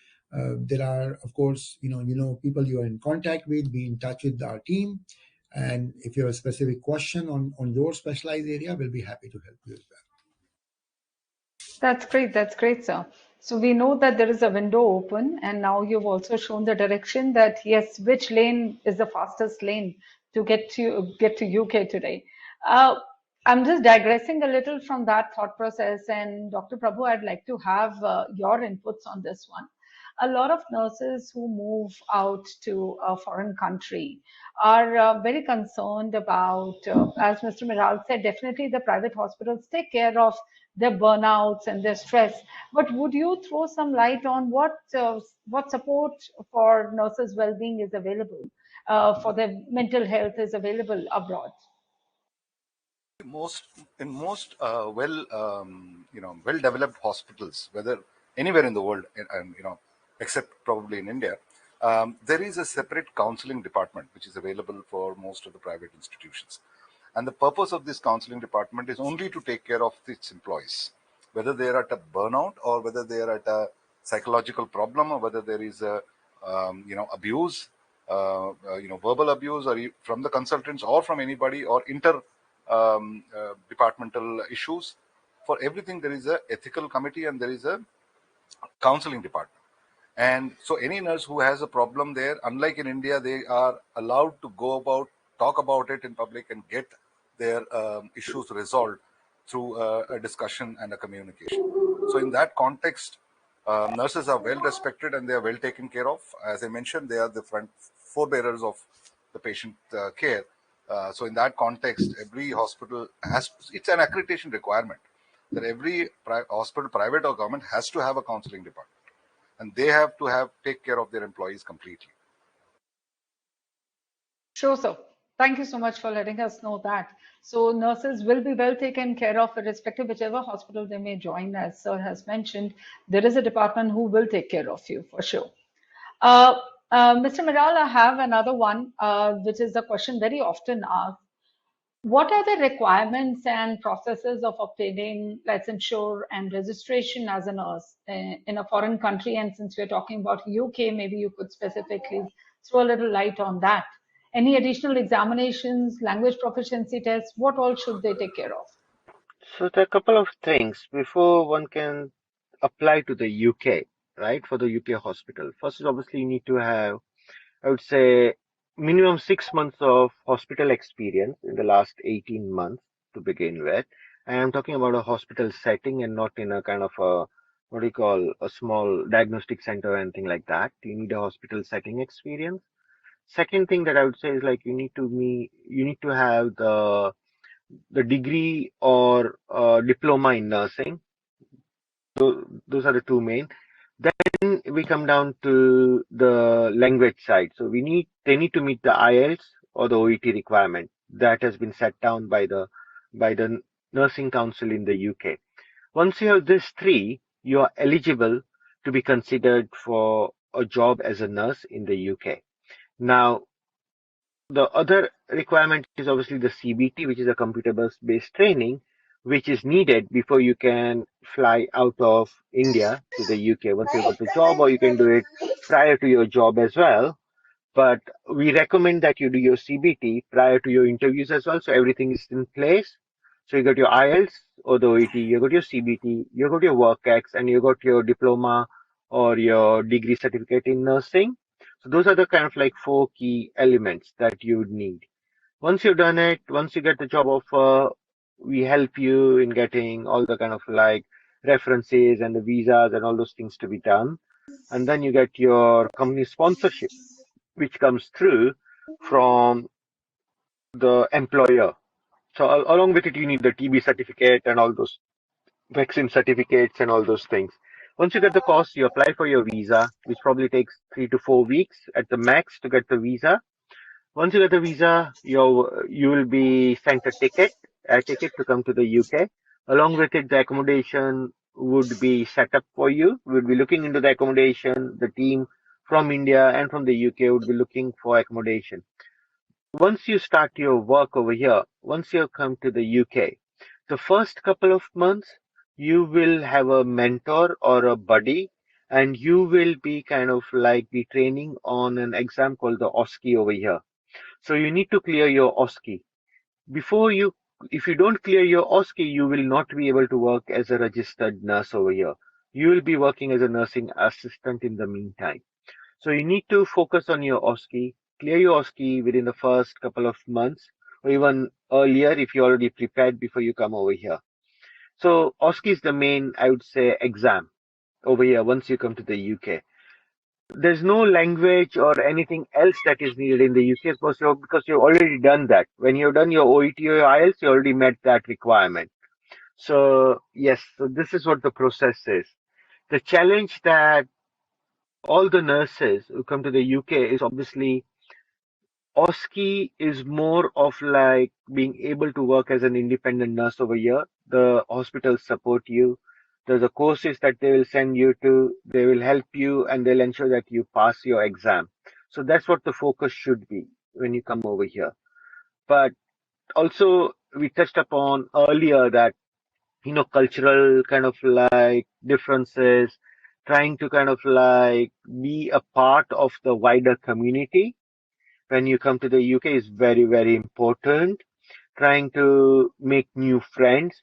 There are, of course, people you are in contact with. Be in touch with our team, and if you have a specific question on your specialized area, we'll be happy to help you as well. That's great. That's great, sir. So we know that there is a window open, and now you've also shown the direction that yes, which lane is the fastest lane to get to UK today. Uh, I'm just digressing a little from that thought process, and Dr. Prabhu, I'd like to have your inputs on this one. A lot of nurses who move out to a foreign country are very concerned about, as Mr. Miral said, definitely the private hospitals take care of their burnouts and their stress. But would you throw some light on what support for nurses' well-being is available, for their mental health is available abroad? most in most well developed hospitals, whether anywhere in the world, and except probably in India, there is a separate counseling department which is available for most of the private institutions. And the purpose of this counseling department is only to take care of its employees, whether they are at a burnout or whether they are at a psychological problem, or whether there is a abuse, verbal abuse, or from the consultants or from anybody, or inter departmental issues. For everything, there is a ethical committee and there is a counseling department. And so any nurse who has a problem there, unlike in India, they are allowed to go about, talk about it in public and get their issues resolved through a discussion and a communication. So in that context, nurses are well respected and they are well taken care of. As I mentioned, they are the front forebearers of the patient care. So in that context, every hospital has, it's an accreditation requirement that every hospital, private or government, has to have a counseling department, and they have to have take care of their employees completely. Sure, sir. Thank you so much for letting us know that. So nurses will be well taken care of, irrespective whichever hospital they may join. As sir has mentioned, there is a department who will take care of you for sure. Uh, Mr. Miral, I have another one, which is a question very often asked. What are the requirements and processes of obtaining licensure and registration as a nurse in a foreign country? And since we're talking about UK, maybe you could specifically throw a little light on that. Any additional examinations, language proficiency tests, what all should they take care of? So there are a couple of things before one can apply to the UK, right? For the UK hospital. First is obviously you need to have, I would say, minimum 6 months of hospital experience in the last 18 months to begin with. And I'm talking about a hospital setting and not in a kind of a what do you call, a small diagnostic center or anything like that. You need a hospital setting experience. Second thing that I would say is like you need to have the degree or diploma in nursing. Those are the two main. Then we come down to the language side. So they need to meet the IELTS or the OET requirement that has been set down by the Nursing Council in the UK. Once you have these three, you are eligible to be considered for a job as a nurse in the UK. Now, the other requirement is obviously the CBT, which is a computer-based training, which is needed before you can fly out of India to the UK once you've got the job, or you can do it prior to your job as well. But we recommend that you do your CBT prior to your interviews as well, so everything is in place. So you got your IELTS or the OET, you got your CBT, you got your WorkX, and you got your diploma or your degree certificate in nursing. So those are the kind of like four key elements that you would need. Once you've done it, once you get the job offer, we help you in getting all the kind of like references and the visas and all those things to be done. And then you get your company sponsorship, which comes through from the employer. So along with it, you need the TB certificate and all those vaccine certificates and all those things. Once you get the course, you apply for your visa, which probably takes 3 to 4 weeks at the max to get the visa. Once you get the visa, you will be sent a ticket to come to the UK. Along with it, the accommodation would be set up for you. We'll be looking into the accommodation. The team from India and from the UK would be looking for accommodation. Once you start your work over here, once you come to the UK, the first couple of months, you will have a mentor or a buddy, and you will be kind of like be training on an exam called the OSCE over here. So you need to clear your OSCE. Before you, if you don't clear your OSCE, you will not be able to work as a registered nurse over here. You will be working as a nursing assistant in the meantime. So you need to focus on your OSCE, clear your OSCE within the first couple of months, or even earlier if you're already prepared before you come over here. So OSCE is the main, I would say, exam over here once you come to the UK. There's no language or anything else that is needed in the UK because you've already done that. When you've done your OET or your IELTS, you already met that requirement. So yes, so this is what the process is. The challenge that all the nurses who come to the UK is obviously OSCE is more of like being able to work as an independent nurse over here. The hospitals support you. There's a courses that they will send you to. They will help you and they'll ensure that you pass your exam. So that's what the focus should be when you come over here. But also we touched upon earlier that, cultural kind of like differences, trying to kind of like be a part of the wider community when you come to the UK is very, very important. Trying to make new friends,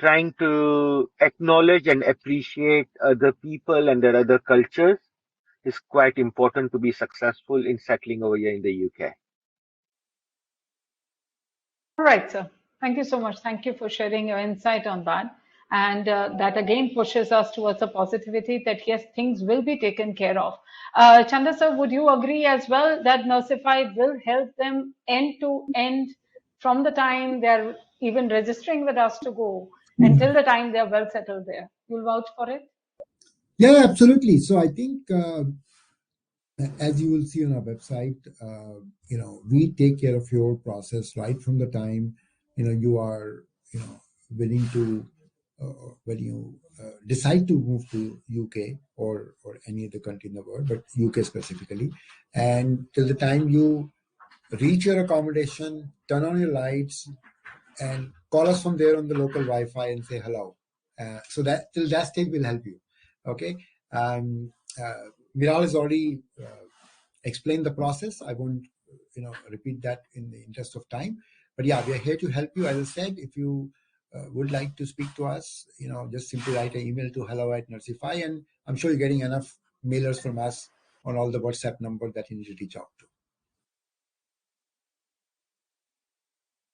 trying to acknowledge and appreciate other people and their other cultures is quite important to be successful in settling over here in the UK. All right, sir. Thank you so much. Thank you for sharing your insight on that. And that again pushes us towards a positivity that yes, things will be taken care of. Chanda sir, would you agree as well that Nursify will help them end to end from the time they're even registering with us to go until the time they're well settled there? You'll vouch for it? Yeah, absolutely. So I think, as you will see on our website, we take care of your process right from the time, you are, willing to, when you decide to move to UK or any other country in the world, but UK specifically, and till the time you reach your accommodation, turn on your lights, and call us from there on the local Wi-Fi and say hello. So that till that stage will help you. Okay. Viral has already explained the process. I won't, repeat that in the interest of time. But yeah, we are here to help you. As I said, if you would like to speak to us, just simply write an email to hello@Nursify, and I'm sure you're getting enough mailers from us on all the WhatsApp number that you need to reach out to.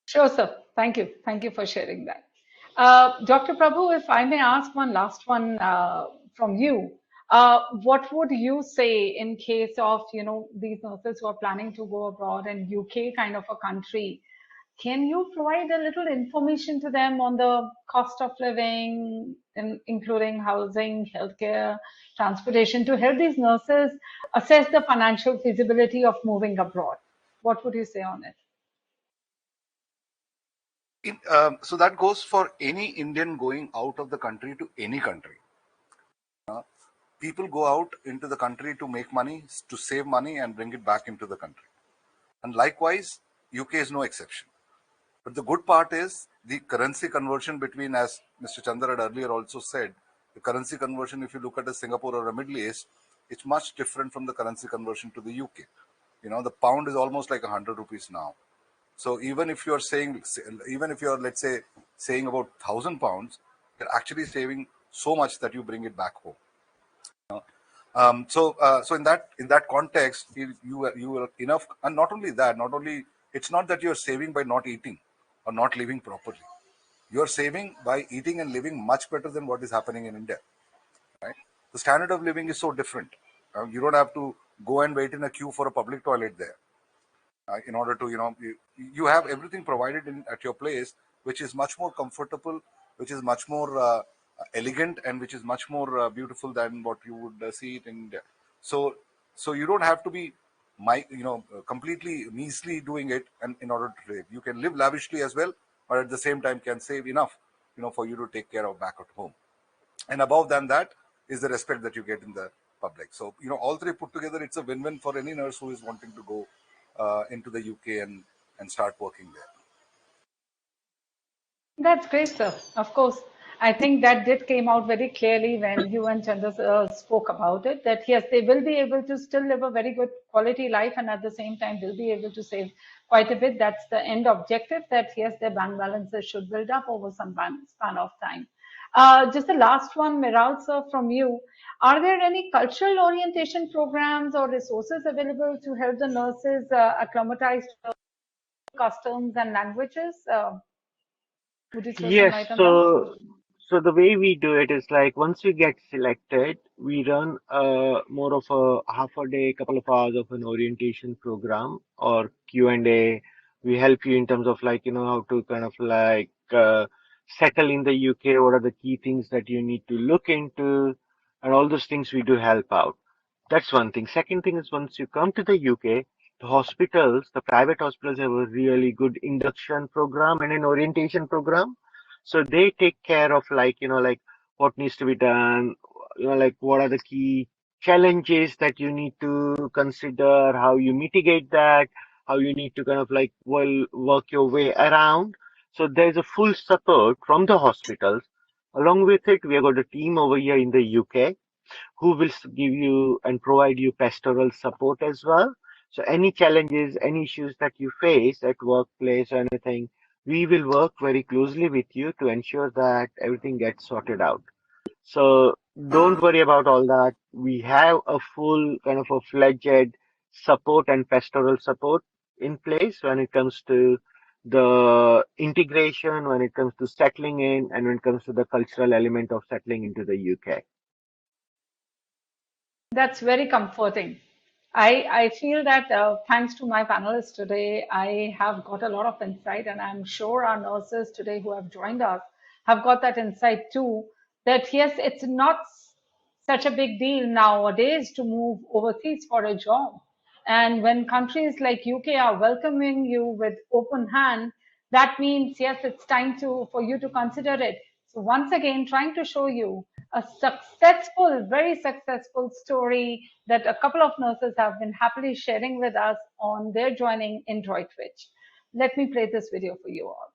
Sure, sir. Thank you. Thank you for sharing that. Dr. Prabhu, if I may ask one last one from you. What would you say in case of, these nurses who are planning to go abroad and UK kind of a country? Can you provide a little information to them on the cost of living, including housing, healthcare, transportation, to help these nurses assess the financial feasibility of moving abroad? What would you say on it? So that goes for any Indian going out of the country to any country. People go out into the country to make money, to save money, and bring it back into the country. And likewise, UK is no exception. But the good part is the currency conversion between, as Mr. Chandra had earlier also said, the currency conversion, if you look at a Singapore or a Middle East, it's much different from the currency conversion to the UK. The pound is almost like 100 rupees now. So even if you're saying, even if you're, let's say, saying about £1,000, you're actually saving so much that you bring it back home. So in that context, you are enough, and not only that, not only it's not that you're saving by not eating or not living properly. You're saving by eating and living much better than what is happening in India. Right? The standard of living is so different. You don't have to go and wait in a queue for a public toilet there. In order to you have everything provided at your place, which is much more comfortable, which is much more elegant, and which is much more beautiful than what you would see it in India. So so you don't have to be completely measly doing it, and in order to live you can live lavishly as well, but at the same time can save enough for you to take care of back at home. And above than that is the respect that you get in the public. So all three put together, it's a win-win for any nurse who is wanting to go into the UK and start working there. That's great, sir. Of course, I think that did came out very clearly when you and Chandra spoke about it, that yes, they will be able to still live a very good quality life and at the same time will be able to save quite a bit. That's the end objective, that yes, their bank balances should build up over some span of time. Just the last one, Miral, sir, from you. Are there any cultural orientation programs or resources available to help the nurses acclimatize to customs and languages? Would you throw some Yes, light on that? so the way we do it is like once you get selected, we run more of a half a day, couple of hours of an orientation program or Q&A. We help you in terms of like, how to kind of like settle in the UK, what are the key things that you need to look into, and all those things we do help out. That's one thing. Second thing is once you come to the UK, the hospitals, the private hospitals have a really good induction program and an orientation program. So they take care of like, like what needs to be done, like what are the key challenges that you need to consider, how you mitigate that, how you need to kind of like, well, work your way around. So there's a full support from the hospitals. Along with it, we have got a team over here in the UK who will give you and provide you pastoral support as well. So any challenges, any issues that you face at workplace or anything, we will work very closely with you to ensure that everything gets sorted out. So don't worry about all that. We have a full kind of a fledged support and pastoral support in place when it comes to the integration, when it comes to settling in, and when it comes to the cultural element of settling into the UK. That's very comforting. I feel that thanks to my panelists today, I have got a lot of insight, and I'm sure our nurses today who have joined us have got that insight too. That yes, it's not such a big deal nowadays to move overseas for a job. And when countries like UK are welcoming you with open hand, that means yes, it's time to for you to consider it. So once again, trying to show you a successful, very successful story that a couple of nurses have been happily sharing with us on their joining in Droitwich. Let me play this video for you all.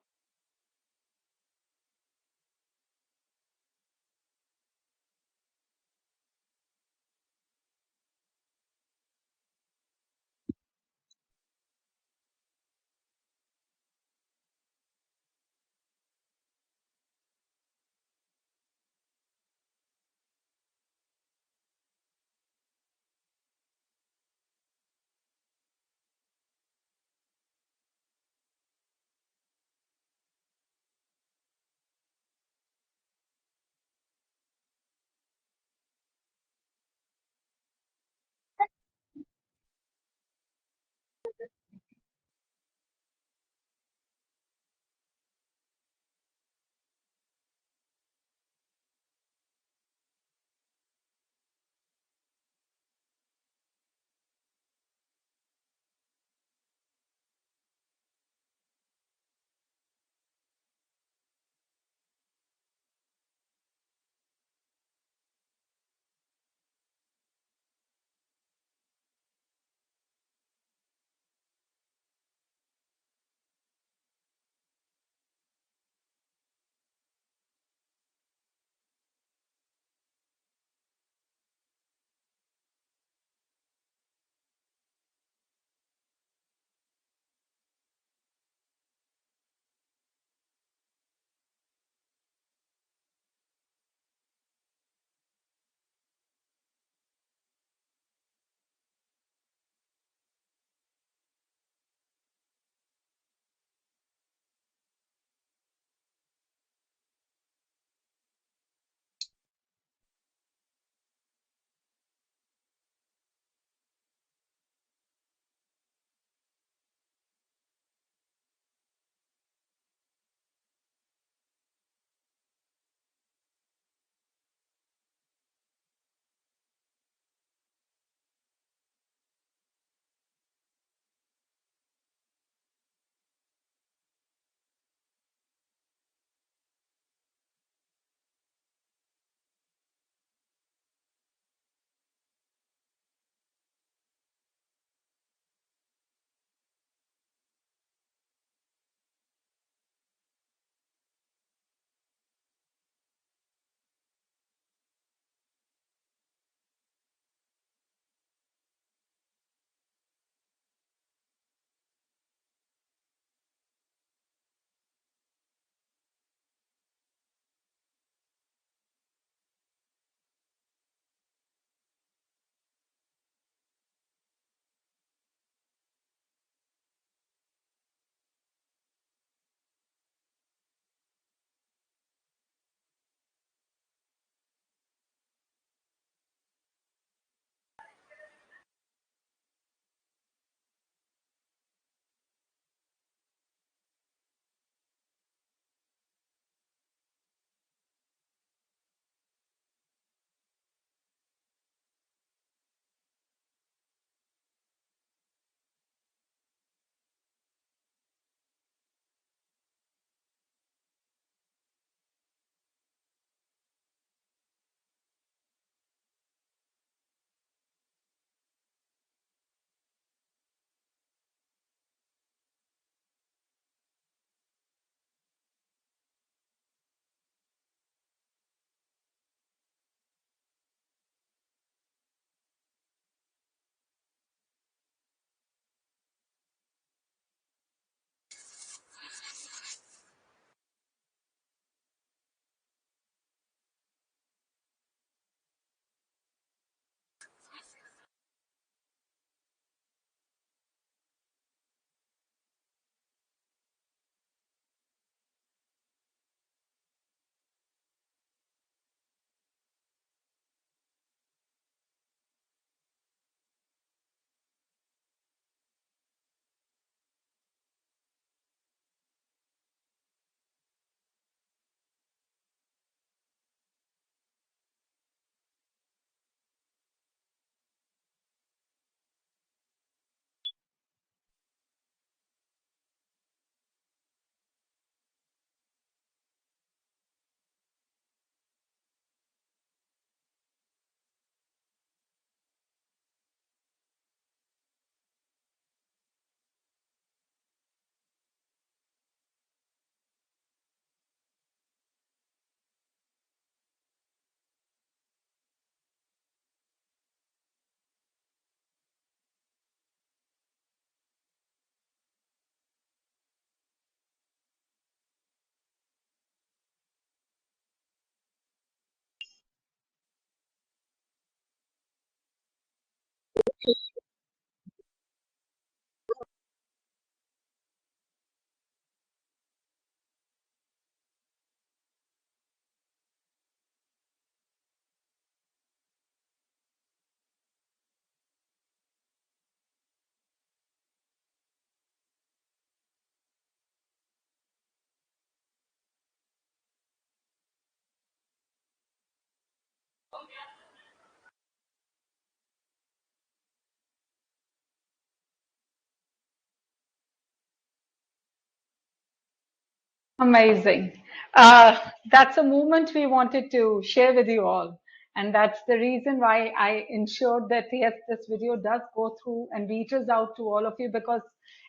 Amazing. That's a moment we wanted to share with you all. And that's the reason why I ensured that, yes, this video does go through and reaches out to all of you, because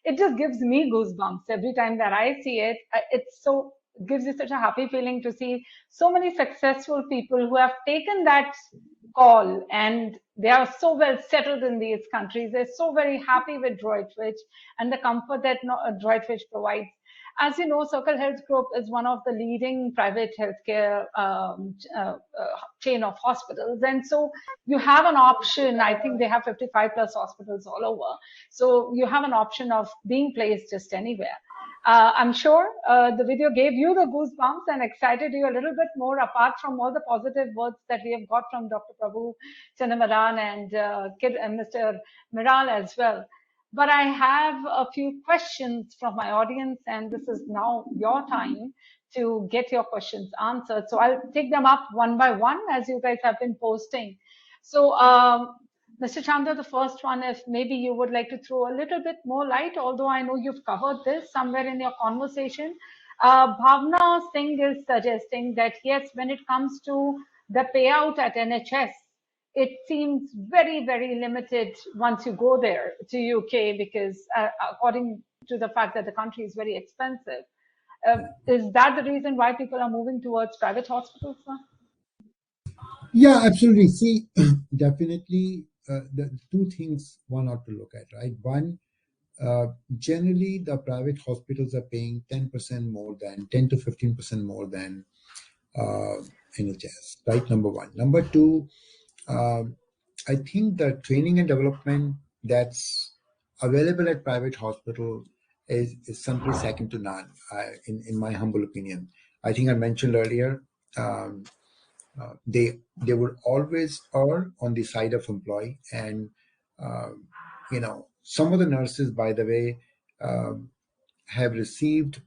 it just gives me goosebumps every time that I see it. It's so, gives you such a happy feeling to see so many successful people who have taken that call, and they are so well settled in these countries. They're so very happy with Droidwich and the comfort that Droidwich provides. As you know, Circle Health Group is one of the leading private healthcare chain of hospitals. And so you have an option. I think they have 55 plus hospitals all over. So you have an option of being placed just anywhere. I'm sure the video gave you the goosebumps and excited you a little bit more, apart from all the positive words that we have got from Dr. Prabhu Channamaran and Mr. Miral as well. But I have a few questions from my audience, and this is now your time to get your questions answered. So I'll take them up one by one as you guys have been posting. So, Mr. Chandra, the first one, if maybe you would like to throw a little bit more light, although I know you've covered this somewhere in your conversation. Bhavna Singh is suggesting that, yes, when it comes to the payout at NHS, it seems very, very limited once you go there to UK, because according to the fact that the country is very expensive. Is that the reason why people are moving towards private hospitals, sir? Yeah, absolutely. See, definitely the two things one ought to look at, right? One, generally the private hospitals are paying 10% more than 10 to 15% more than NHS, right? Number one. Number two, I think the training and development that's available at private hospital is simply second to none, in my humble opinion. I think I mentioned earlier, um, they would always err on the side of employee, and some of the nurses, by the way, um, have received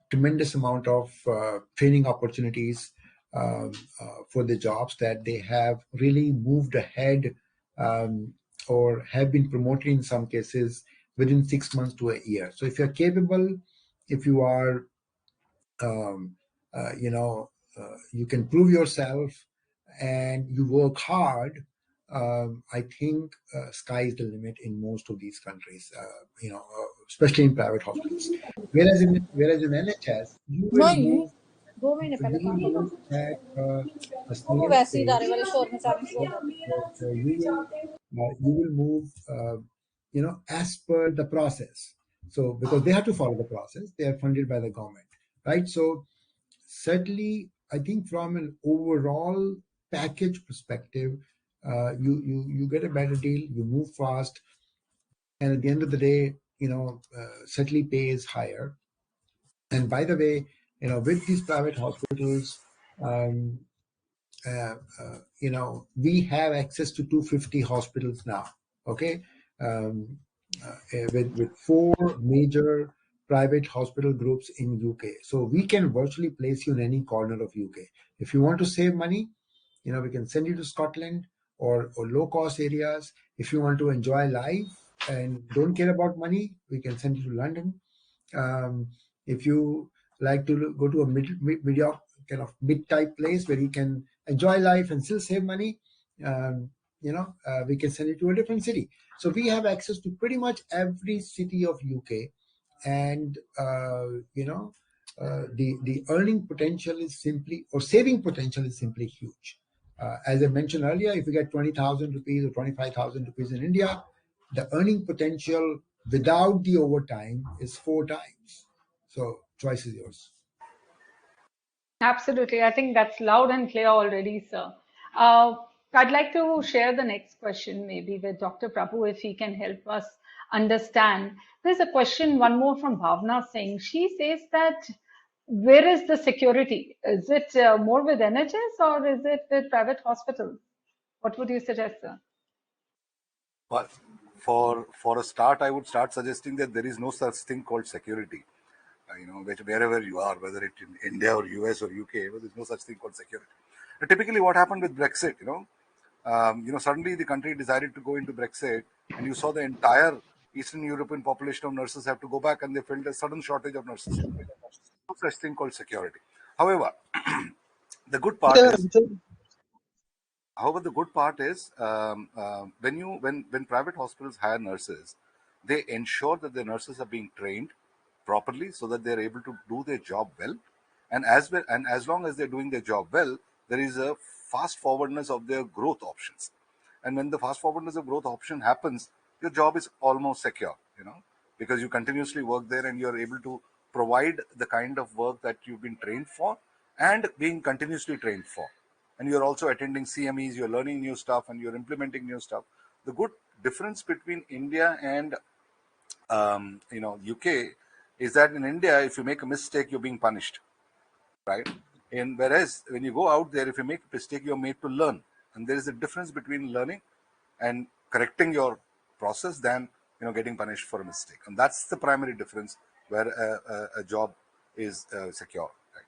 tremendous amount of training opportunities for the jobs, that they have really moved ahead, or have been promoted in some cases within 6 months to a year. So if you're capable, if you are um, you can prove yourself and you work hard, I think sky is the limit in most of these countries, especially in private hospitals. Whereas in NHS, नहीं 2 महीने you पहले will काम move किया at a वो snail's वैसे ही pace. दारे वाले शोर में चाबी So, so you will move, as per the process. So because they have to follow the process, they are funded by the government, right? So certainly, I think from an overall package perspective, you get a better deal, you move fast, and at the end of the day, certainly pay is higher. And by the way, with these private hospitals, um, we have access to 250 hospitals now. Okay, with four major private hospital groups in UK, so we can virtually place you in any corner of UK. If you want to save money, we can send you to Scotland or low cost areas. If you want to enjoy life and don't care about money, we can send you to London. If you like to go to a mediocre kind of mid-type place where you can enjoy life and still save money, we can send you to a different city. So we have access to pretty much every city of UK, and the earning potential is simply, or saving potential is simply huge. As I mentioned earlier, if you get 20,000 rupees or 25,000 rupees in India, the earning potential without the overtime is 4 times. So choice is yours. Absolutely. I think that's loud and clear already, sir. Uh, I'd like to share the next question maybe with Dr. Prabhu, if he can help us understand. There's a question, one more from Bhavna Singh. She says that, where is the security? Is it more with NHS or is it with private hospitals? What would you suggest, sir? But for a start, I would start suggesting that there is no such thing called security. Wherever you are, whether it's in India or US or UK, well, there's no such thing called security. Typically, what happened with Brexit, suddenly the country decided to go into Brexit, and you saw the entire Eastern European population of nurses have to go back, and they felt a sudden shortage of nurses. no such thing called security. However, the good part is However, the good part is when private hospitals hire nurses, they ensure that the nurses are being trained properly so that they're able to do their job well, and as long as they're doing their job well, there is a fast forwardness of their growth options. And when the fast forwardness of growth option happens, your job is almost secure, because you continuously work there and you're able to provide the kind of work that you've been trained for and being continuously trained for. And you're also attending CMEs, you're learning new stuff, and you're implementing new stuff. The good difference between India and UK is that in India, if you make a mistake, you're being punished, right? And whereas when you go out there, if you make a mistake, you're made to learn. And there is a difference between learning and correcting your process than getting punished for a mistake. And that's the primary difference where a job is secure. Right?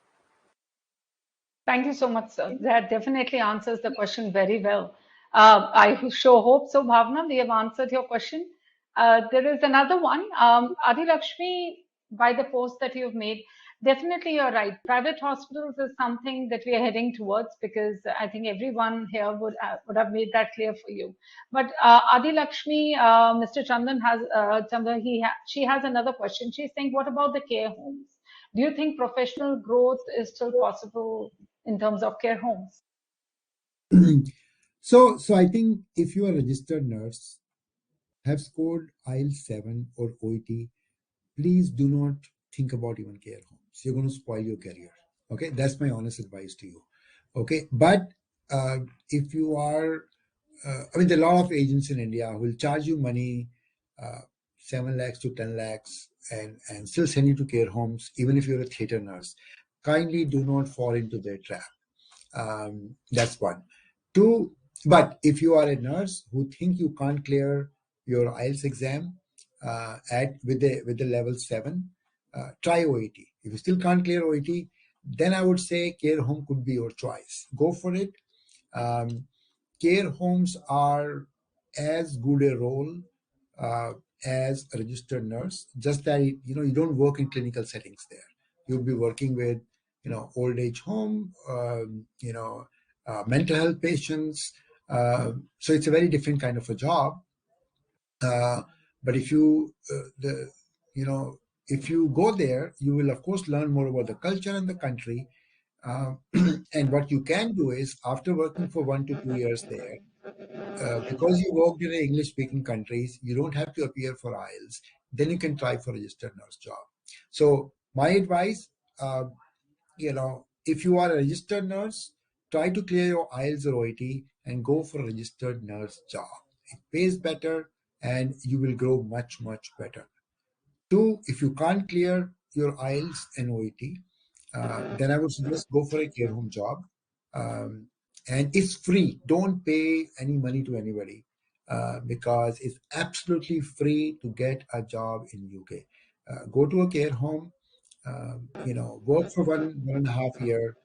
Thank you so much, sir. That definitely answers the question very well. I sure hope so, Bhavna. We have answered your question. There is another one. Adi Lakshmi, by the post that you've made, definitely you're right. Private hospitals is something that we are heading towards because I think everyone here would have made that clear for you. But Adi Lakshmi, Mr. Chandan has Chandan, she has another question. She's saying, what about the care homes? Do you think professional growth is still possible in terms of care homes? So I think if you are a registered nurse, have scored IELTS 7 or OET, please do not think about even care homes. You're going to spoil your career. Okay, that's my honest advice to you. Okay, but if you are, there are a lot of agents in India who will charge you money, 7 lakhs to 10 lakhs, and still send you to care homes, even if you're a theater nurse. Kindly do not fall into their trap. That's one. Two, but if you are a nurse who think you can't clear your IELTS exam with the level 7, try OET. If you still can't clear OET, then I would say care home could be your choice. Go for it. Care homes are as good a role as a registered nurse, just that you don't work in clinical settings there. You'll be working with old age home, mental health patients. So it's a very different kind of a job. But if you if you go there, you will of course learn more about the culture and the country. And what you can do is, after working for 1 to 2 years there, because you worked in English-speaking countries, you don't have to appear for IELTS. Then you can try for a registered nurse job. So my advice, if you are a registered nurse, try to clear your IELTS or OET and go for a registered nurse job. It pays better and you will grow much, much better. Two, if you can't clear your IELTS and OET, then I would suggest go for a care home job. And it's free. Don't pay any money to anybody because it's absolutely free to get a job in UK. Go to a care home, work for 1.5 year.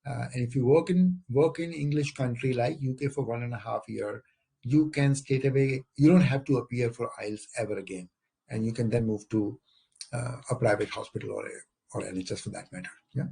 And if you work in English country like UK for 1.5 year, you can straight away, you don't have to appear for IELTS ever again. And you can then move to a private hospital or NHS for that matter. Yeah.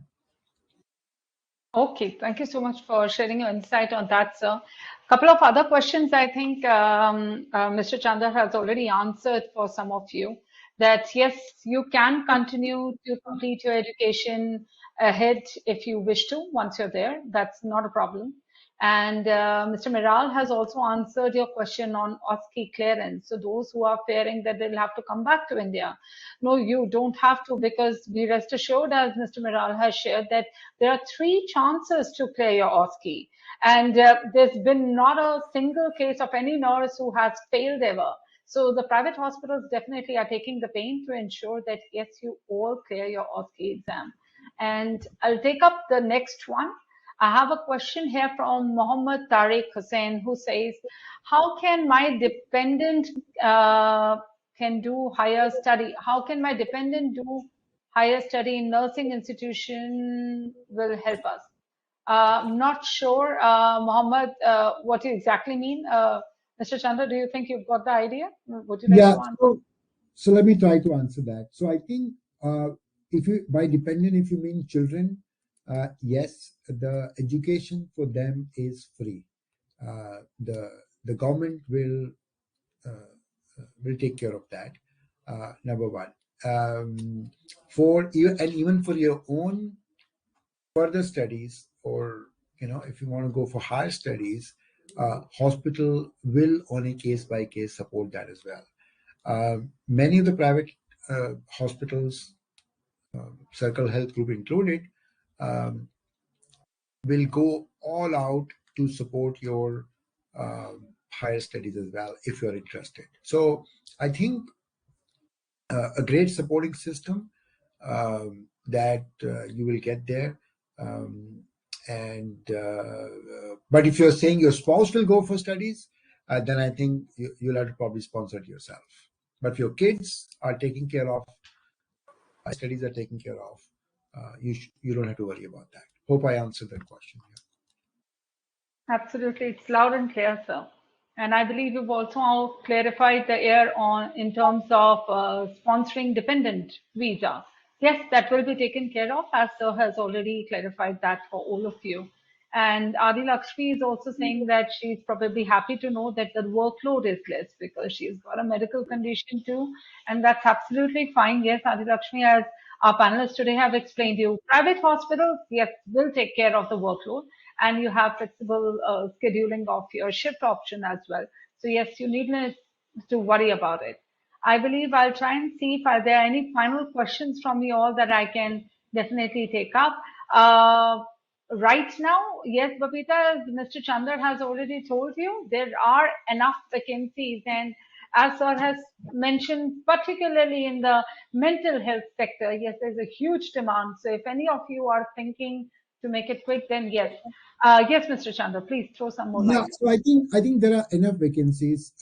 Okay, thank you so much for sharing your insight on that, sir. A couple of other questions I think Mr. Chandra has already answered for some of you. That yes, you can continue to complete your education ahead if you wish to once you're there. That's not a problem. And Mr. Miral has also answered your question on OSCE clearance. So those who are fearing that they'll have to come back to India, no, you don't have to, because be rest assured, as Mr. Miral has shared, that there are 3 chances to clear your OSCE. And there's been not a single case of any nurse who has failed ever. So the private hospitals definitely are taking the pain to ensure that, yes, you all clear your OSCE exam. And I'll take up the next one. I have a question here from Mohammed Tariq Hussain, who says, how can my dependent can do higher study? How can my dependent do higher study in nursing institution will help us? I'm not sure, Mohammed, what you exactly mean. Mr. Chandra, do you think you've got the idea? Would you like Yeah. to answer? So let me try to answer that. So I think if you by dependent, if you mean children, yes, the education for them is free. The government will take care of that. Number one, for you, and even for your own further studies, or if you want to go for higher studies, hospital will on a case by case support that as well. Many of the private hospitals, Circle Health Group included, um, will go all out to support your higher studies as well if you're interested. So I think a great supporting system that you will get there. Um, but if you're saying your spouse will go for studies, then I think you'll have to probably sponsor it yourself. But if your kids are taken care of, studies are taken care of, you don't have to worry about that. Hope I answered that question. Absolutely, it's loud and clear, sir. And I believe you've also clarified the air on in terms of sponsoring dependent visa. Yes, that will be taken care of, as sir has already clarified that for all of you. And Adi Lakshmi is also saying that she's probably happy to know that the workload is less because she's got a medical condition too, and that's absolutely fine. Yes, Adi Lakshmi, as our panelists today have explained to you, private hospitals, yes, will take care of the workload, and you have flexible scheduling of your shift option as well. So yes, you need not to worry about it. I believe I'll try and see if are there any final questions from you all that I can definitely take up. Right now, yes, Babita, as Mr. Chandar has already told you, there are enough vacancies, and as sir has mentioned, particularly in the mental health sector, yes, there's a huge demand. So if any of you are thinking to make it quick, then yes. Yes, Mr. Chandra, please throw some more Yeah, light. so I think there are enough vacancies.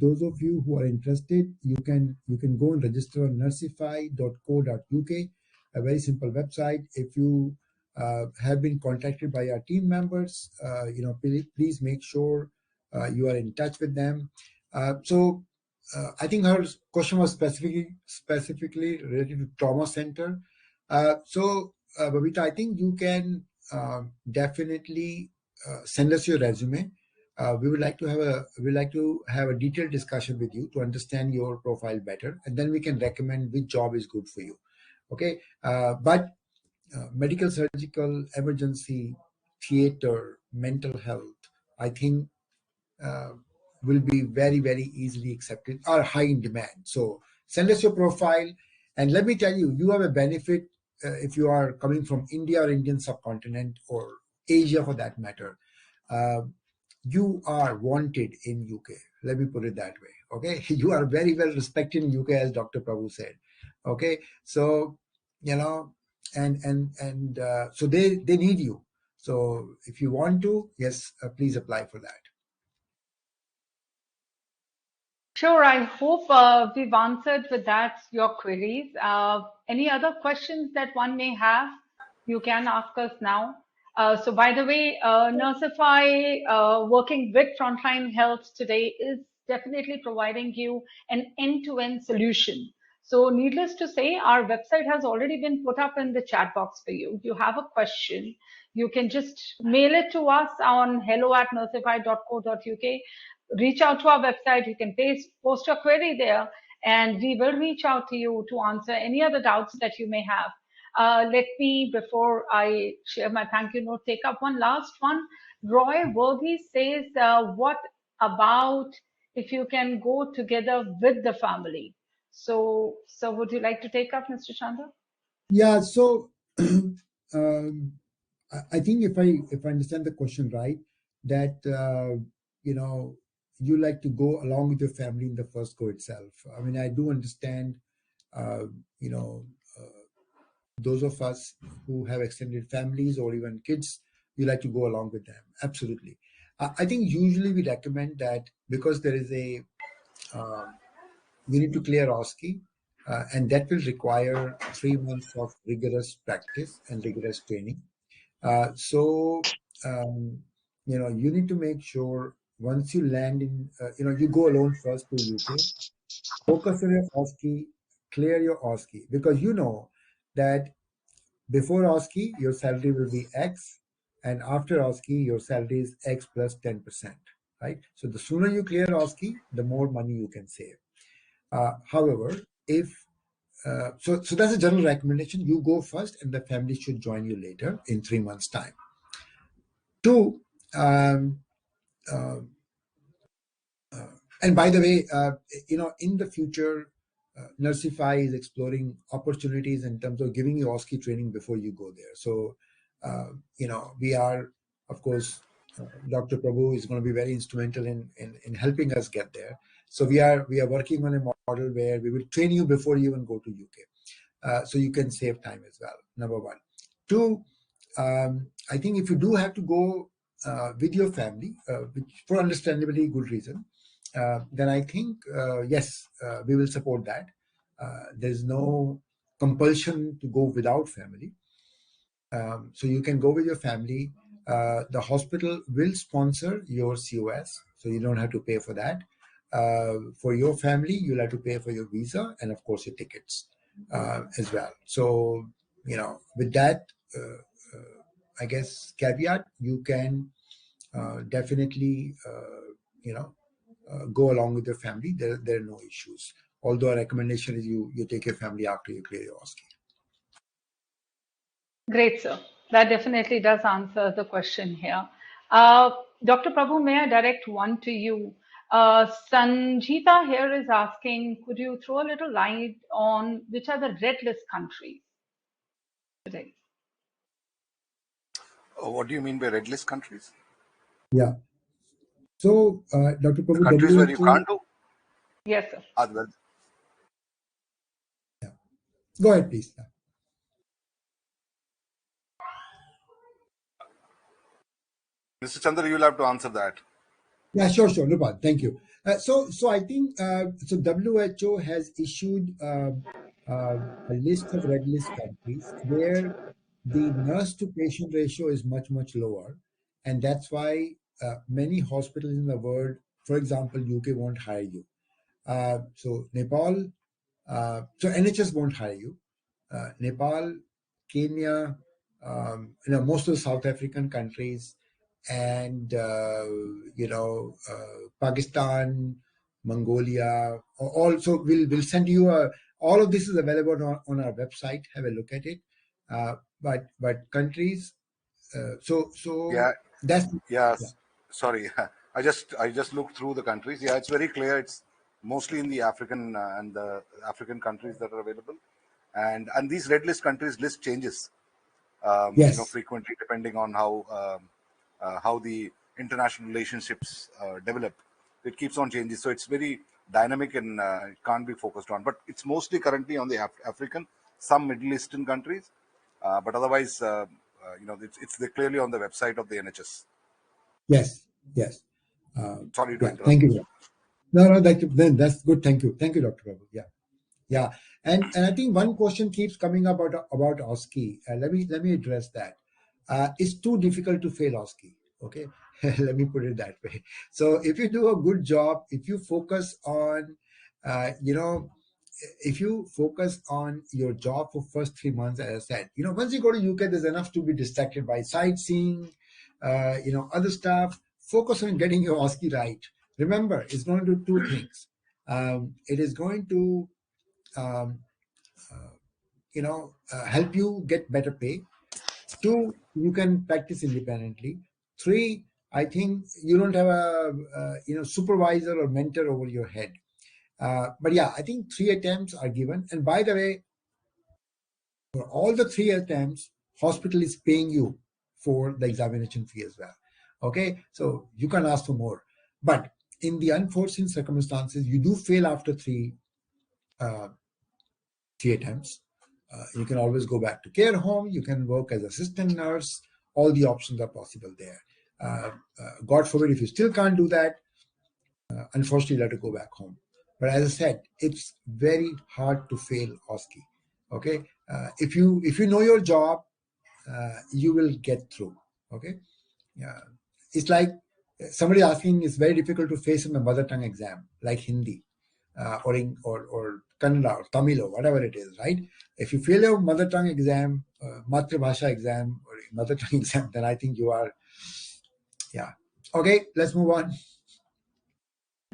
Those of you who are interested, you can go and register on nursify.co.uk, a very simple website. If you have been contacted by our team members, please make sure you are in touch with them. I think her question was specifically related to trauma center. Babita, I think you can definitely send us your resume. We would like to have a detailed discussion with you to understand your profile better, and then we can recommend which job is good for you. Okay, but medical, surgical, emergency, theater, mental health, I think uh, will be very, very easily accepted, are high in demand. So send us your profile, and let me tell you, you have a benefit if you are coming from India or Indian subcontinent or Asia for that matter. Uh, you are wanted in UK. Let me put it that way. Okay, you are very well respected in UK, as Dr. Prabhu said. Okay, so so they need you. So if you want to, yes, please apply for that. Sure, I hope we've answered with that your queries. Any other questions that one may have, you can ask us now. So, by the way, Nursify working with Frontline Health today is definitely providing you an end-to-end solution. So, needless to say, our website has already been put up in the chat box for you. You have a question, you can just mail it to us on hello@nursify.co.uk. Reach out to our website. You can post your query there, and we will reach out to you to answer any other doubts that you may have. Let me, before I share my thank you note, take up one last one. Roy Verghese says, what about if you can go together with the family? So would you like to take up, Mr. Chandra? Yeah, so I think if I understand the question right, that you know you like to go along with your family in the first go itself. I mean, I do understand. Uh, you know, those of us who have extended families or even kids, you like to go along with them. Absolutely. I think usually we recommend that because there is a you need to clear OSCE, and that will require 3 months of rigorous practice and rigorous training. So, um, you need to make sure once you land in, you go alone first to UK, focus on your OSCE, clear your OSCE, because that before OSCE, your salary will be X, and after OSCE, your salary is X plus 10%, right? So the sooner you clear OSCE, the more money you can save. However, if so that's a general recommendation. You go first, and the family should join you later in 3 months' time. Two, and by the way, in the future, Nursify is exploring opportunities in terms of giving you OSCE training before you go there. So, we are, of course, Dr. Prabhu is going to be very instrumental in helping us get there. So we are working on a model where we will train you before you even go to UK, so you can save time as well. Number one. Two, I think if you do have to go with your family, which for understandably good reason, then I think, yes, we will support that. There's no compulsion to go without family. So you can go with your family. The hospital will sponsor your COS, so you don't have to pay for that. For your family, you'll have to pay for your visa and, of course, your tickets as well. So, with that, I guess, caveat, you can definitely, go along with your family. There are no issues. Although a recommendation is you take your family after you clear your OSCE. Great, sir. That definitely does answer the question here. Dr. Prabhu, may I direct one to you? Sanjita here is asking, could you throw a little light on which are the red list countries today? What do you mean by red list countries? Yeah. So, Dr. The Prabhu, countries where you WHO. can't do? Yes, sir. Well, Yeah. Go ahead, please. Mr. Chandra, you'll have to answer that. Yeah, sure, no problem. Thank you. So I think so. WHO has issued a list of red list countries where the nurse to patient ratio is much lower, and that's why many hospitals in the world, for example, UK won't hire you. So Nepal, so NHS won't hire you. Nepal, Kenya, most of the South African countries, and Pakistan, Mongolia. Also, we'll send you all of this is available on our website. Have a look at it. But countries. So Yeah, that's yeah. yeah. Sorry, I just looked through the countries. Yeah, it's very clear. It's mostly in the African and the African countries that are available, and these red list countries list changes, Yes. frequently depending on how the international relationships develop. It keeps on changing, so it's very dynamic and it can't be focused on. But it's mostly currently on the African, some Middle Eastern countries, but otherwise, it's clearly on the website of the NHS. Yes. Yes. Sorry to Yeah. interrupt. Thank you. No, then that's good. Thank you, Dr. Prabhu. Yeah. Yeah, and I think one question keeps coming up about OSCE. Let me address that. It's too difficult to fail OSCE. Okay, let me put it that way. So if you do a good job, if you focus on, if you focus on your job for first 3 months, as I said, once you go to UK, there's enough to be distracted by sightseeing, other stuff. Focus on getting your OSCE right. Remember, it's going to do two things. It is going to um, help you get better pay. Two, you can practice independently. Three, I think you don't have a supervisor or mentor over your head. But yeah, I think 3 attempts are given. And by the way, for all the 3 attempts, hospital is paying you for the examination fee as well. Okay, so you can ask for more. But in the unforeseen circumstances, you do fail after three attempts. You can always go back to care home. You can work as assistant nurse. All the options are possible there. God forbid if you still can't do that, unfortunately you have to go back home. But as I said, it's very hard to fail OSCE. Okay, if you know your job, you will get through. Okay, it's like somebody asking. It's very difficult to face in a mother tongue exam like Hindi or Kannada or Tamil or whatever it is, right? If you fail your mother tongue exam, Matrabhasha exam or mother tongue exam, then I think you are, yeah. Okay, let's move on.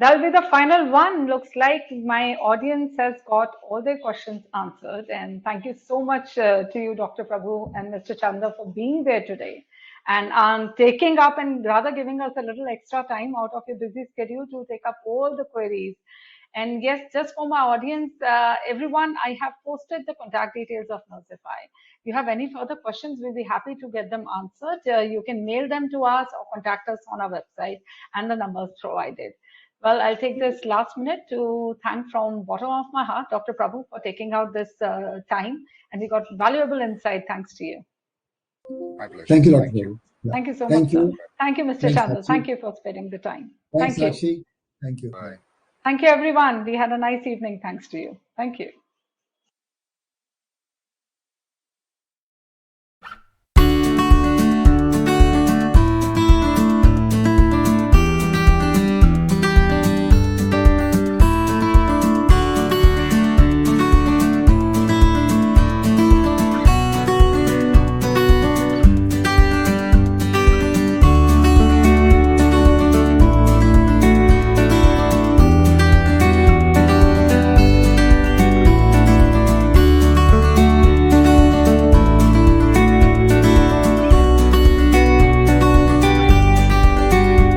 That'll be the final one. Looks like my audience has got all their questions answered. And thank you so much to you, Dr. Prabhu and Mr. Chanda, for being there today and taking up and rather giving us a little extra time out of your busy schedule to take up all the queries. And yes, just for my audience, everyone, I have posted the contact details of Nursify. If you have any further questions, we'll be happy to get them answered. You can mail them to us or contact us on our website and the numbers provided. Well, I'll take this last minute to thank from bottom of my heart, Dr. Prabhu, for taking out this time. And we got valuable insight thanks to you. My pleasure. Thank you, Dr. Prabhu. Yeah. Thank you so Thank much, sir. you. Thank you, Mr. Thanks, Chandra. Sakshi. Thank you for sparing the time. Thanks, Thank you. Sakshi. Thank you. Bye. Thank you, everyone. We had a nice evening thanks to you. Thank you.